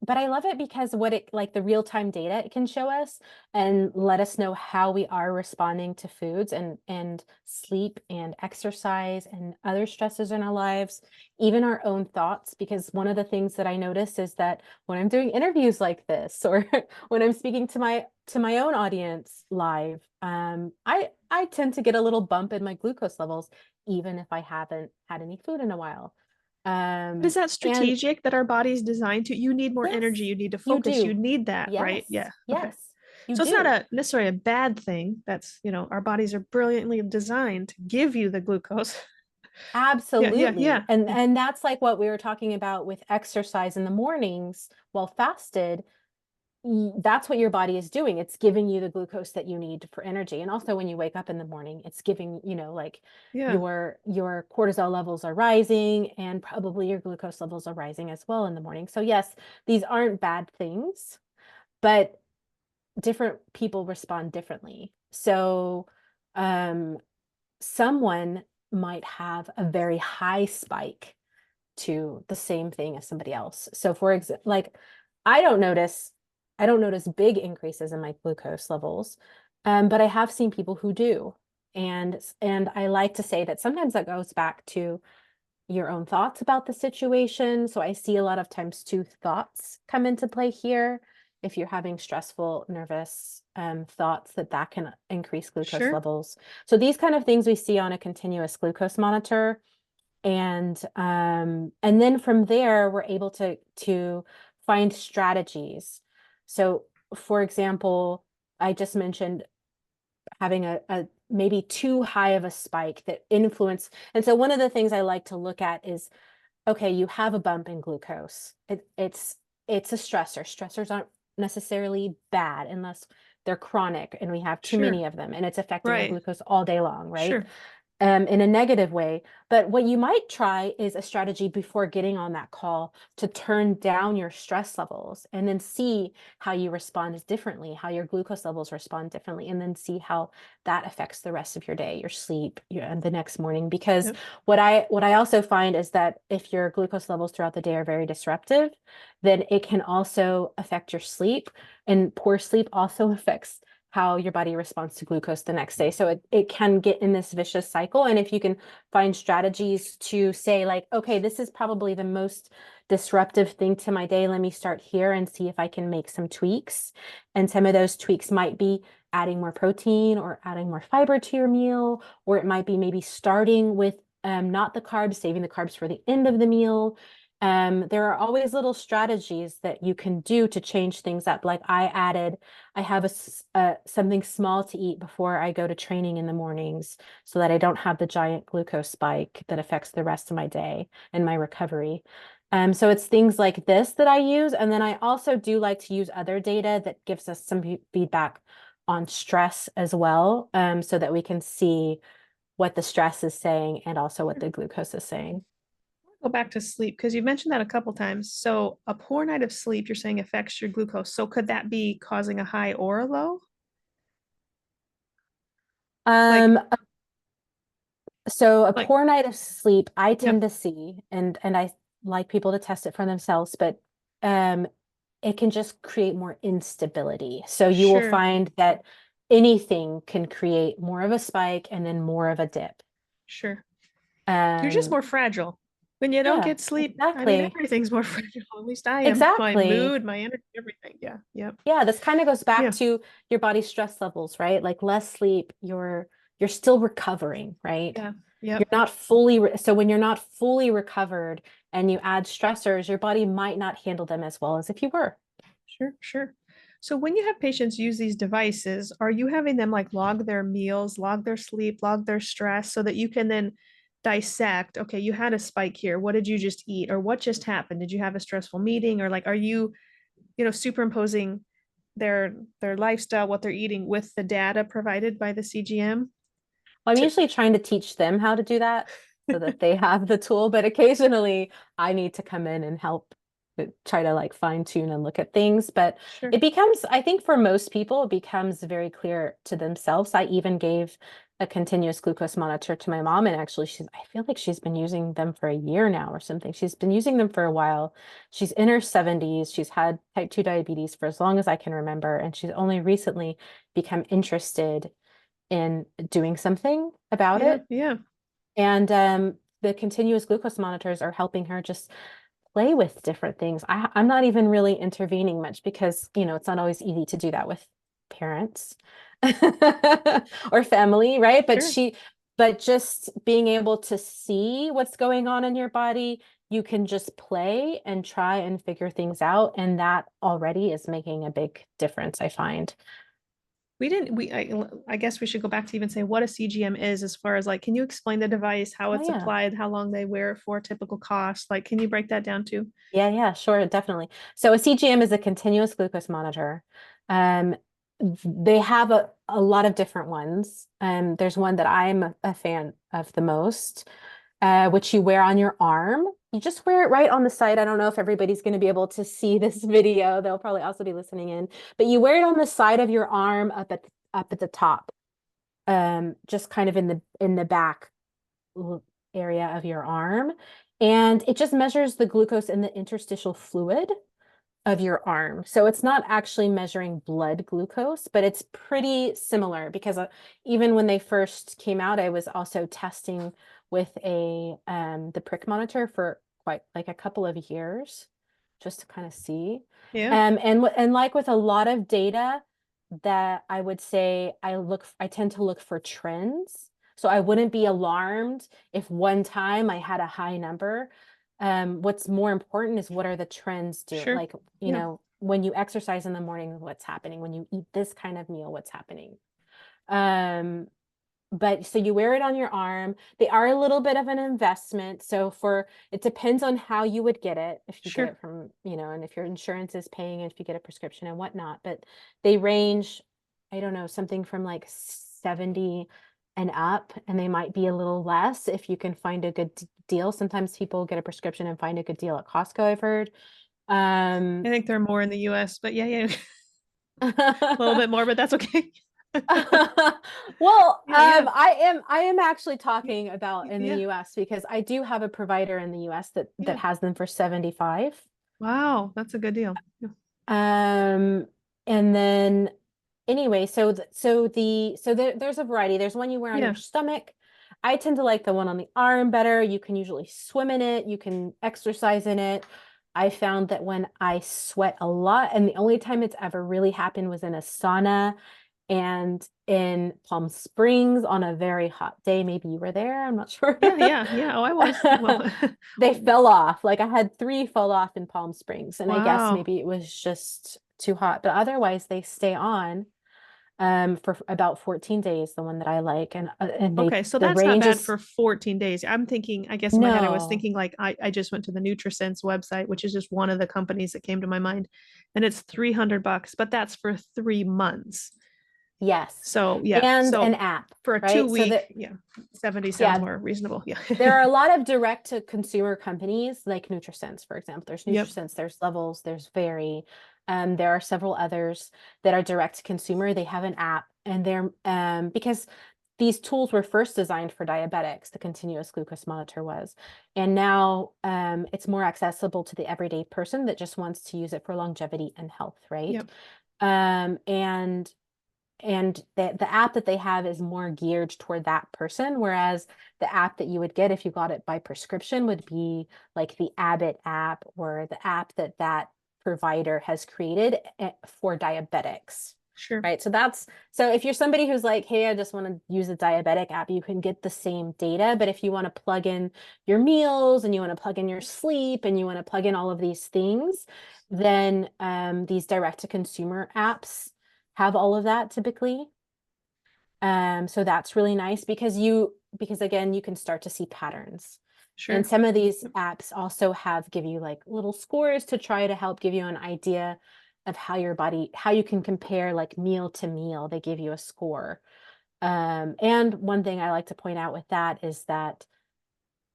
But I love it because what it like the real-time data it can show us and let us know how we are responding to foods and sleep and exercise and other stresses in our lives, even our own thoughts. Because one of the things that I notice is that when I'm doing interviews like this, or when I'm speaking to my own audience live, I tend to get a little bump in my glucose levels, even if I haven't had any food in a while. But is that And strategic that our body's designed to? You need more yes, energy, you need to you focus, you do. need that, right? Yes, Yeah. Okay. yes, you So it's not do. a necessarily a bad thing. That's, our bodies are brilliantly designed to give you the glucose. Yeah, yeah, Absolutely. yeah, And yeah. and that's like what we were talking about with exercise in the mornings while fasted. That's what your body is doing. It's giving you the glucose that you need for energy. And also when you wake up in the morning, it's giving, like Yeah, your cortisol levels are rising and probably your glucose levels are rising as well in the morning. So yes, these aren't bad things, but different people respond differently. So um someone might have a very high spike to the same thing as somebody else. So for example, like I don't notice I don't notice big increases in my glucose levels, but I have seen people who do. And I like to say that sometimes that goes back to your own thoughts about the situation. So I see a lot of times two thoughts come into play here. If you're having stressful, nervous thoughts, that can increase glucose sure. levels. So these kind of things we see on a continuous glucose monitor, and then from there we're able to find strategies. So for example, I just mentioned having a maybe too high of a spike that influence. And so one of the things I like to look at is, okay, you have a bump in glucose. It's a stressor. Stressors aren't necessarily bad unless they're chronic and we have too Sure. many of them and it's affecting our Right. glucose all day long, right? Sure. In a negative way. But what you might try is a strategy before getting on that call to turn down your stress levels and then see how you respond differently, how your glucose levels respond differently, and then see how that affects the rest of your day, your sleep, and the next morning. Because Yep. what I also find is that if your glucose levels throughout the day are very disruptive, then it can also affect your sleep, and poor sleep also affects how your body responds to glucose the next day. So it can get in this vicious cycle. And if you can find strategies to say like, okay, this is probably the most disruptive thing to my day. Let me start here and see if I can make some tweaks. And some of those tweaks might be adding more protein or adding more fiber to your meal, or it might be maybe starting with not the carbs, saving the carbs for the end of the meal. There are always little strategies that you can do to change things up. Like I have something small to eat before I go to training in the mornings so that I don't have the giant glucose spike that affects the rest of my day and my recovery. So it's things like this that I use. And then I also do like to use other data that gives us some feedback on stress as well, so that we can see what the stress is saying and also what the glucose is saying. Go back to sleep because you mentioned that a couple times. So a poor night of sleep, you're saying affects your glucose. So could that be causing a high or a low? Like, Um, So a like, poor night of sleep, I tend yep, to see, and I like people to test it for themselves, but um, it can just create more instability. So you will sure, find that anything can create more of a spike and then more of a dip. sure. You're just Um, more fragile. When you don't yeah, get sleep, I mean, exactly. everything's more fragile. At least I am. My Exactly. mood, my energy, everything. Yeah, yep, Yeah, this kind of goes back yeah, to your body's stress levels, right? Like less sleep, you're still recovering, right? yeah, You're yep, not fully so when you're not fully recovered and you add stressors, your body might not handle them as well as if you were. sure, sure. So when you have patients use these devices, are you having them like log their meals, log their sleep, log their stress so that you can then dissect, okay, you had a spike here. What did you just eat? Or what just happened? Did you have a stressful meeting? Or like, are you, superimposing their lifestyle, what they're eating with the data provided by the CGM I'm to usually trying to teach them how to do that so that they have the tool, but occasionally I need to come in and help. try to like fine tune and look at things. But Sure. it becomes, I think for most people, it becomes very clear to themselves. I even gave a continuous glucose monitor to my mom, and actually I feel like she's been using them for a year now or something. She's been using them for a while. She's in her 70s. She's had type 2 diabetes for as long as I can remember, and she's only recently become interested in doing something about Yeah. it. Yeah. And the continuous glucose monitors are helping her just play with different things. I'm not even really intervening much because, it's not always easy to do that with parents or family, right? Sure. But just being able to see what's going on in your body, you can just play and try and figure things out. And that already is making a big difference, I find. We didn't, I guess we should go back to even say what a CGM is as far as like, can you explain the device, how Oh, it's yeah. applied, how long they wear it for, typical cost? Like, can you break that down too? Yeah, sure, definitely. So a CGM is a continuous glucose monitor. Um, they have a lot of different ones. There's one that I'm a fan of the most, which you wear on your arm. You just wear it right on the side. I don't know if everybody's going to be able to see this video. They'll probably also be listening in, but you wear it on the side of your arm up at the top, just kind of in the back area of your arm. And it just measures the glucose in the interstitial fluid of your arm. So it's not actually measuring blood glucose, but it's pretty similar because even when they first came out, I was also testing with the prick monitor for quite like a couple of years just to kind of see. Yeah. And like with a lot of data that I would say I tend to look for trends. So I wouldn't be alarmed if one time I had a high number. What's more important is what are the trends doing? Sure. Like, Yeah. when you exercise in the morning, what's happening? When you eat this kind of meal, what's happening? Um, but so you wear it on your arm. They are a little bit of an investment. So it depends on how you would get it. If you get Sure. it from, and if your insurance is paying, if you get a prescription and whatnot, but they range, I don't know, something from like 70 and up, and they might be a little less if you can find a good deal. Sometimes people get a prescription and find a good deal at Costco, I've heard. I think they're more in the US, but yeah, a little Well, bit more, but that's okay. Yeah. I am actually talking about in the Yeah. US because I do have a provider in the US that Yeah. has them for 75. Wow, that's a good deal. Yeah. Um, and then anyway, there's a variety. There's one you wear on your Yeah. stomach. I tend to like the one on the arm better. You can usually swim in it, you can exercise in it. I found that when I sweat a lot, and the only time it's ever really happened was in a sauna and in Palm Springs on a very hot day. Maybe you were there, I'm not sure. Yeah. Oh, I was. Well, They fell off. Like I had 3 fall off in Palm Springs, and I guess wow. maybe it was just too hot, but otherwise they stay on for about 14 days, the one that I like. And Okay, so the that's not range bad is for 14 days. I'm thinking, I guess in my head, I was no. thinking like I just went to the NutriSense website, which is just one of the companies that came to my mind, and it's $300, but that's for 3 months. Yes. So yeah, And an so app, for a two right? So week, that yeah, 70 sounds yeah, more reasonable. Yeah. there are a lot of direct to consumer companies like NutriSense, for example. There's Yep. NutriSense, there's Levels, there's Very. There are several others that are direct to consumer. They have an app, and they're because these tools were first designed for diabetics, the continuous glucose monitor was. And now it's more accessible to the everyday person that just wants to use it for longevity and health, right? Yep. Um, and the app that they have is more geared toward that person, whereas the app that you would get if you got it by prescription would be like the Abbott app or the app that provider has created for diabetics, Sure. right? So if you're somebody who's like, hey, I just want to use a diabetic app, you can get the same data. But if you want to plug in your meals and you want to plug in your sleep and you want to plug in all of these things, then these direct to consumer apps have all of that typically. So that's really nice because again, you can start to see patterns. And Sure. some of these Yep. apps also give you like little scores to try to help give you an idea of how you can compare like meal to meal. They give you a score. And one thing I like to point out with that is that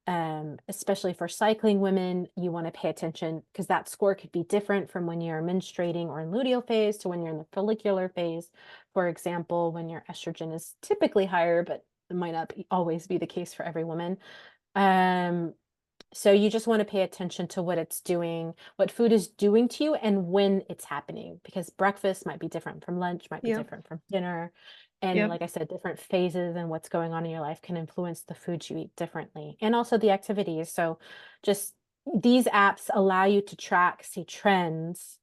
especially for cycling women, you want to pay attention because that score could be different from when you're menstruating or in luteal phase to when you're in the follicular phase. For example, when your estrogen is typically higher, but it might not always be the case for every woman. Um, so you just want to pay attention to what it's doing, what food is doing to you, and when it's happening, because breakfast might be different from lunch, might be Yep. different from dinner. And Yep. like I said, different phases and what's going on in your life can influence the foods you eat differently, and also the activities. So just these apps allow you to track, see trends,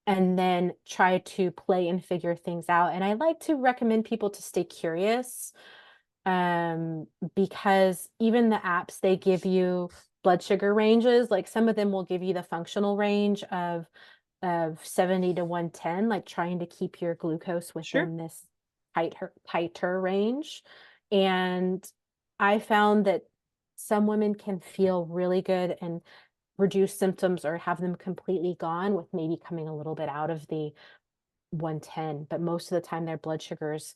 and then try to play and figure things out. And I like to recommend people to stay curious, um, because even the apps, they give you blood sugar ranges. Like some of them will give you the functional range of 70 to 110, like trying to keep your glucose Sure. within this tighter range. And I found that some women can feel really good and reduce symptoms or have them completely gone with maybe coming a little bit out of the 110, but most of the time their blood sugars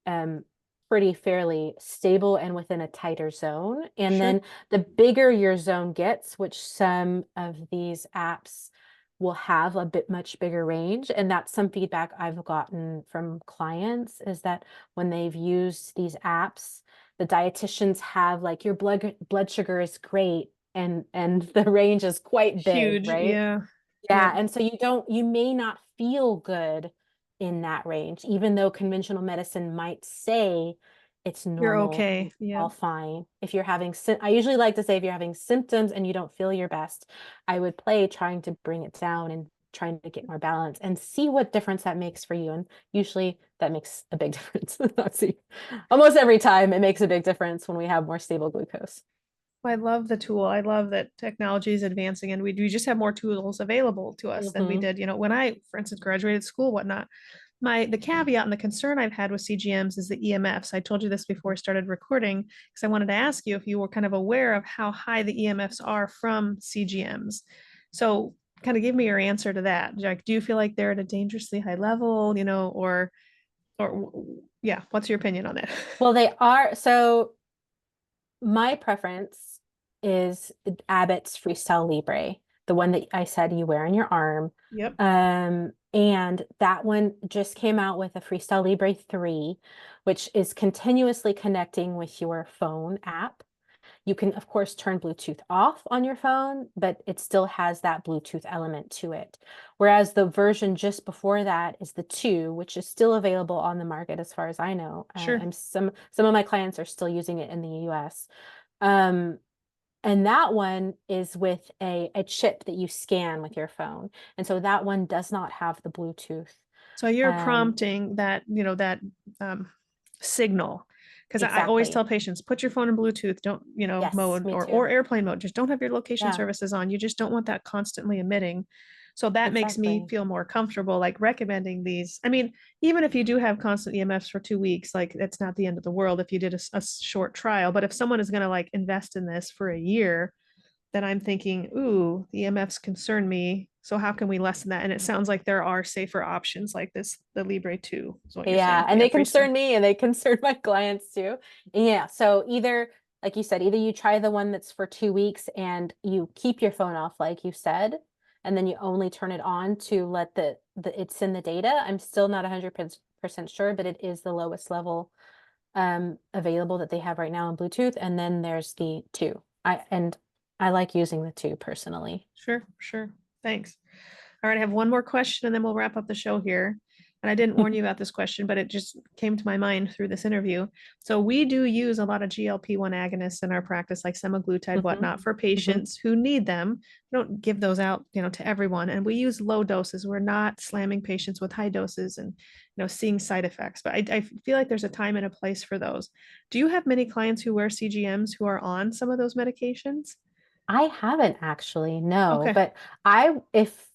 um, pretty fairly stable and within a tighter zone. And Sure. then the bigger your zone gets, which some of these apps will have a bit much bigger range. And that's some feedback I've gotten from clients, is that when they've used these apps, the dietitians have like your blood sugar is great and the range is quite big, Huge. right? Yeah. Yeah, Yep. and so you may not feel good in that range, even though conventional medicine might say it's You're normal and okay. it's Yep. all fine. If you're having, I usually like to say if you're having symptoms and you don't feel your best, I would play trying to bring it down and trying to get more balance and see what difference that makes for you. And usually that makes a big difference. Let's see. Almost every time it makes a big difference when we have more stable glucose. I love the tool. I love that technology is advancing and we just have more tools available to us than we Hmm. did, when I, for instance, graduated school, whatnot. The caveat and the concern I've had with CGMs is the EMFs. I told you this before I started recording because I wanted to ask you if you were kind of aware of how high the EMFs are from CGMs. So kind of give me your answer to that. Like, do you feel like they're at a dangerously high level, or yeah, what's your opinion on that? Well, they are. So my preference is Abbott's Freestyle Libre, the one that I said you wear on your arm. Yep. And that one just came out with a Freestyle Libre 3, which is continuously connecting with your phone app. You can, of course, turn Bluetooth off on your phone, but it still has that Bluetooth element to it. Whereas the version just before that is the 2, which is still available on the market as far as I know. Sure. And some of my clients are still using it in the US. Um, and that one is with a chip that you scan with your phone. And so that one does not have the Bluetooth. So you're Um, prompting that um, signal. Because I always tell exactly. patients, put your phone in Bluetooth, don't, Yes, mode me or too. airplane mode. Just don't have your location Yeah, services on. You just don't want that constantly emitting. So that makes me exactly. feel more comfortable, like recommending these. I mean, even if you do have constant EMFs for 2 weeks, like it's not the end of the world if you did a short trial. But if someone is going to like invest in this for a year, then I'm thinking, ooh, the EMFs concern me. So how can we lessen that? And it sounds like there are safer options like this, the Libre 2 is what you're Yeah, saying. and Yeah, they freestyle. concern me and they concern my clients too. And yeah, so either, like you said, either you try the one that's for 2 weeks and you keep your phone off, like you said, and then you only turn it on to let the it send the data. I'm still not 100% sure, but it is the lowest level available that they have right now in Bluetooth. And then there's the 2. I like using the 2 personally. Sure, sure. Thanks. All right, I have one more question and then we'll wrap up the show here. And I didn't warn you about this question, but it just came to my mind through this interview. So we do use a lot of GLP-1 agonists in our practice, like semaglutide, Hmm. whatnot, for Hmm. patients who need them. We don't give those out, to everyone. And we use low doses. We're not slamming patients with high doses and, seeing side effects. But I feel like there's a time and a place for those. Do you have many clients who wear CGMs who are on some of those medications? I haven't actually, no, Okay, but if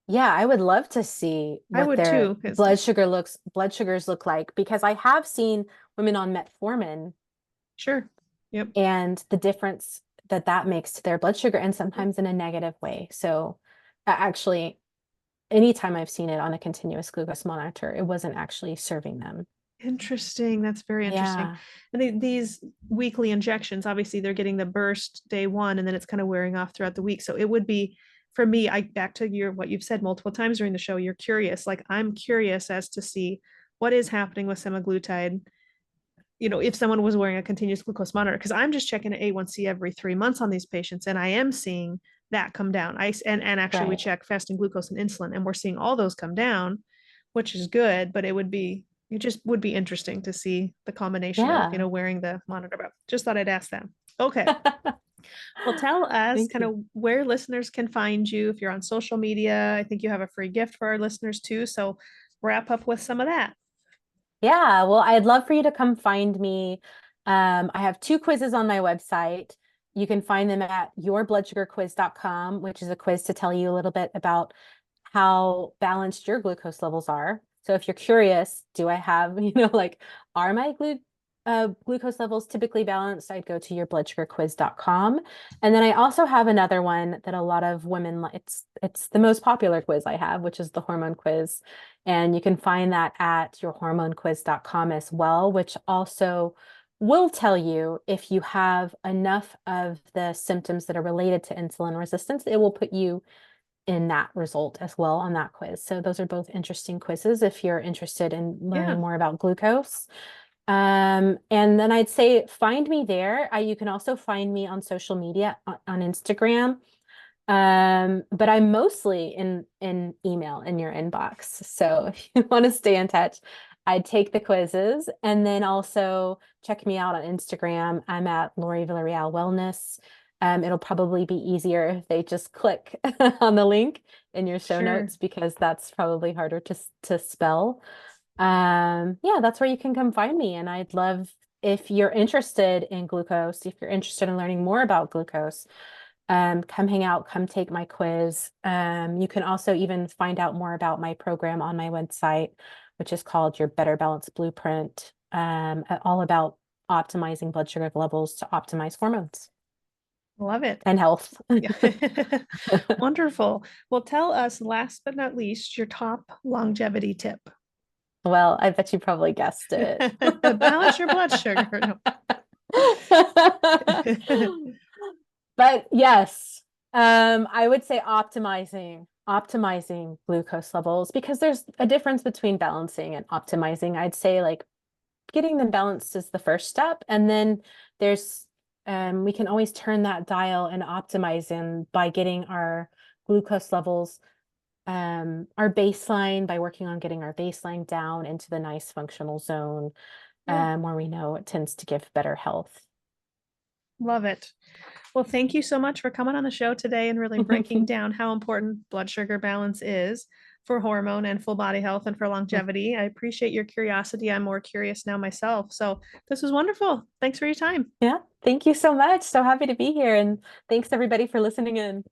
yeah, I would love to see I what would their too, because blood sugars look like, because I have seen women on metformin sure. Yep. and the difference that that makes to their blood sugar, and sometimes in a negative way. So actually, anytime I've seen it on a continuous glucose monitor, it wasn't actually serving them. Interesting. That's very interesting. Yeah. And these weekly injections, obviously, they're getting the burst day one, and then it's kind of wearing off throughout the week. So it would be for me, I back to your what you've said multiple times during the show. You're curious. Like I'm curious as to see what is happening with semaglutide. If someone was wearing a continuous glucose monitor, because I'm just checking A1C every 3 months on these patients, and I am seeing that come down. And actually we Right. check fasting glucose and insulin, and we're seeing all those come down, which is good. But it just would be interesting to see the combination of Yeah. wearing the monitor. But just thought I'd ask that. Okay. Well, tell us Thank kind you. of where listeners can find you if you're on social media. I think you have a free gift for our listeners too. So wrap up with some of that. Yeah, well, I'd love for you to come find me. I have two quizzes on my website. You can find them at yourbloodsugarquiz.com, which is a quiz to tell you a little bit about how balanced your glucose levels are. So if you're curious, do I have, like, are my glucose levels typically balanced? I'd go to yourbloodsugarquiz.com. And then I also have another one that a lot of women like. It's the most popular quiz I have, which is the hormone quiz. And you can find that at yourhormonequiz.com as well, which also will tell you if you have enough of the symptoms that are related to insulin resistance. It will put you in that result as well on that quiz. So those are both interesting quizzes if you're interested in Yeah. learning more about glucose. And then I'd say find me there. You can also find me on social media on Instagram. But I'm mostly in email in your inbox. So if you want to stay in touch, I'd take the quizzes and then also check me out on Instagram. I'm at Lori Villarreal Wellness. It'll probably be easier if they just click on the link in your show Sure. notes because that's probably harder to spell. Yeah, that's where you can come find me. And I'd love if you're interested in glucose, if you're interested in learning more about glucose, come hang out, come take my quiz. You can also even find out more about my program on my website, which is called Your Better Balance Blueprint, all about optimizing blood sugar levels to optimize hormones Love it. and health. Yeah. Wonderful. Well, tell us, last but not least, your top longevity tip. Well, I bet you probably guessed it. Balance your blood sugar. No. But yes, I would say optimizing glucose levels because there's a difference between balancing and optimizing. I'd say like getting them balanced is the first step, and then there's we can always turn that dial and optimize in by getting our glucose levels our baseline by working on getting our baseline down into the nice functional zone Yeah, where we know it tends to give better health. love it. Well, thank you so much for coming on the show today and really breaking down how important blood sugar balance is for hormone and full body health and for longevity. I appreciate your curiosity. I'm more curious now myself. So this was wonderful. Thanks for your time. Yeah, thank you so much. So happy to be here. And thanks everybody for listening in.